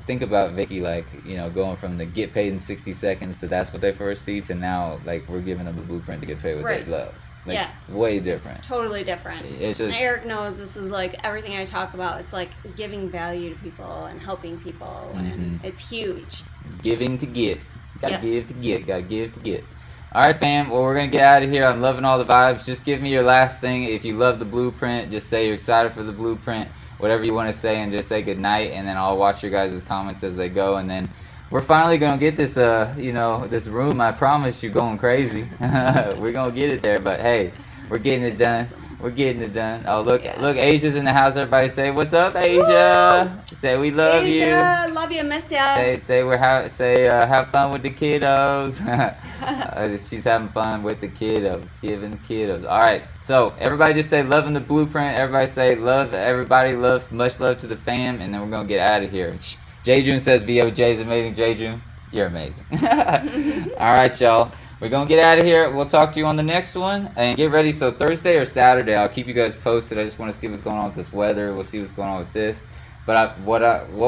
think about Vicky, like, going from the get paid in 60 seconds to that's what they first see, to now, like, we're giving them a blueprint to get paid what they love. Like, yeah. Way different. It's totally different. It's just, Eric knows this is like everything I talk about. It's like giving value to people and helping people, and it's huge. Giving to get. Gotta give to get. Gotta give to get. All right, fam. Well, we're going to get out of here. I'm loving all the vibes. Just give me your last thing. If you love the blueprint, just say you're excited for the blueprint. whatever you want to say, and just say good night, and then I'll watch your guys' comments as they go, and then we're finally gonna get this, this room. I promise you, going crazy. We're gonna get it there, but hey, we're getting it done. We're getting it done. Oh, look, Asia's in the house. Everybody say, what's up, Asia? Woo! Say, we love Asia, you. Love you, miss ya. Have fun with the kiddos. She's having fun with the kiddos, giving the kiddos. All right, so everybody just say, loving the blueprint. Everybody say, love everybody, much love to the fam, and then we're going to get out of here. J. June says, VOJ is amazing. J. June, you're amazing. All right, y'all. We're going to get out of here. We'll talk to you on the next one. And get ready. So Thursday or Saturday, I'll keep you guys posted. I just want to see what's going on with this weather. We'll see what's going on with this. But what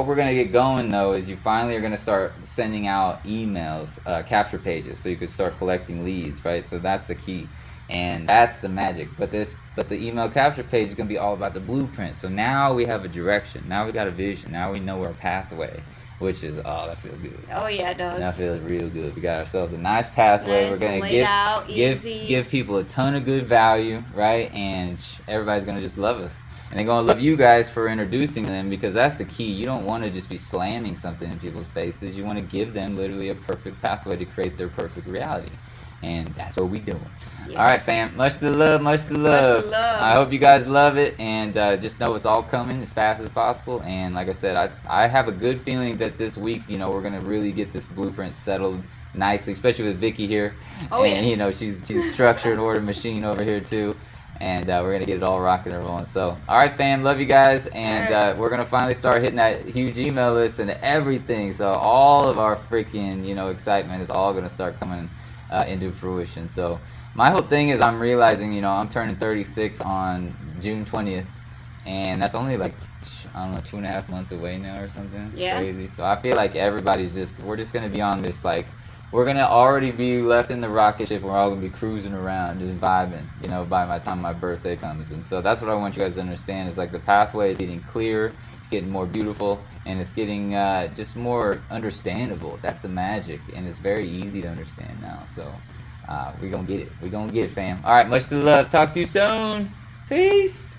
we're going to get going, though, is you finally are going to start sending out emails, capture pages, so you can start collecting leads, right? So that's the key. And that's the magic. But the email capture page is going to be all about the blueprint. So now we have a direction. Now we got a vision. Now we know our pathway. Which is, that feels good. Oh yeah, it does. That feels real good. We got ourselves a nice pathway. Nice, we're gonna give people a ton of good value, right? And everybody's gonna just love us, and they're gonna love you guys for introducing them, because that's the key. You don't want to just be slamming something in people's faces. You want to give them literally a perfect pathway to create their perfect reality. And that's what we doing. Yes. All right, fam. Much to love. Much to love. I hope you guys love it, and just know it's all coming as fast as possible. And like I said, I have a good feeling that this week, we're gonna really get this blueprint settled nicely, especially with Vicky here. Oh, and yeah. She's structured order machine over here too. And we're gonna get it all rocking and rolling. So, all right, fam, love you guys, and we're gonna finally start hitting that huge email list and everything. So all of our freaking, excitement is all gonna start coming into fruition. So my whole thing is, I'm realizing, I'm turning 36 on June 20th, and that's only like, I don't know, 2.5 months away now or something. It's crazy. So I feel like we're just gonna be on this, like, we're gonna already be left in the rocket ship. We're all gonna be cruising around, just vibing, by the time my birthday comes. And so that's what I want you guys to understand, is like the pathway is getting clearer, it's getting more beautiful, and it's getting just more understandable. That's the magic, and it's very easy to understand now. So we're gonna get it. We're gonna get it, fam. All right, much to love. Talk to you soon. Peace.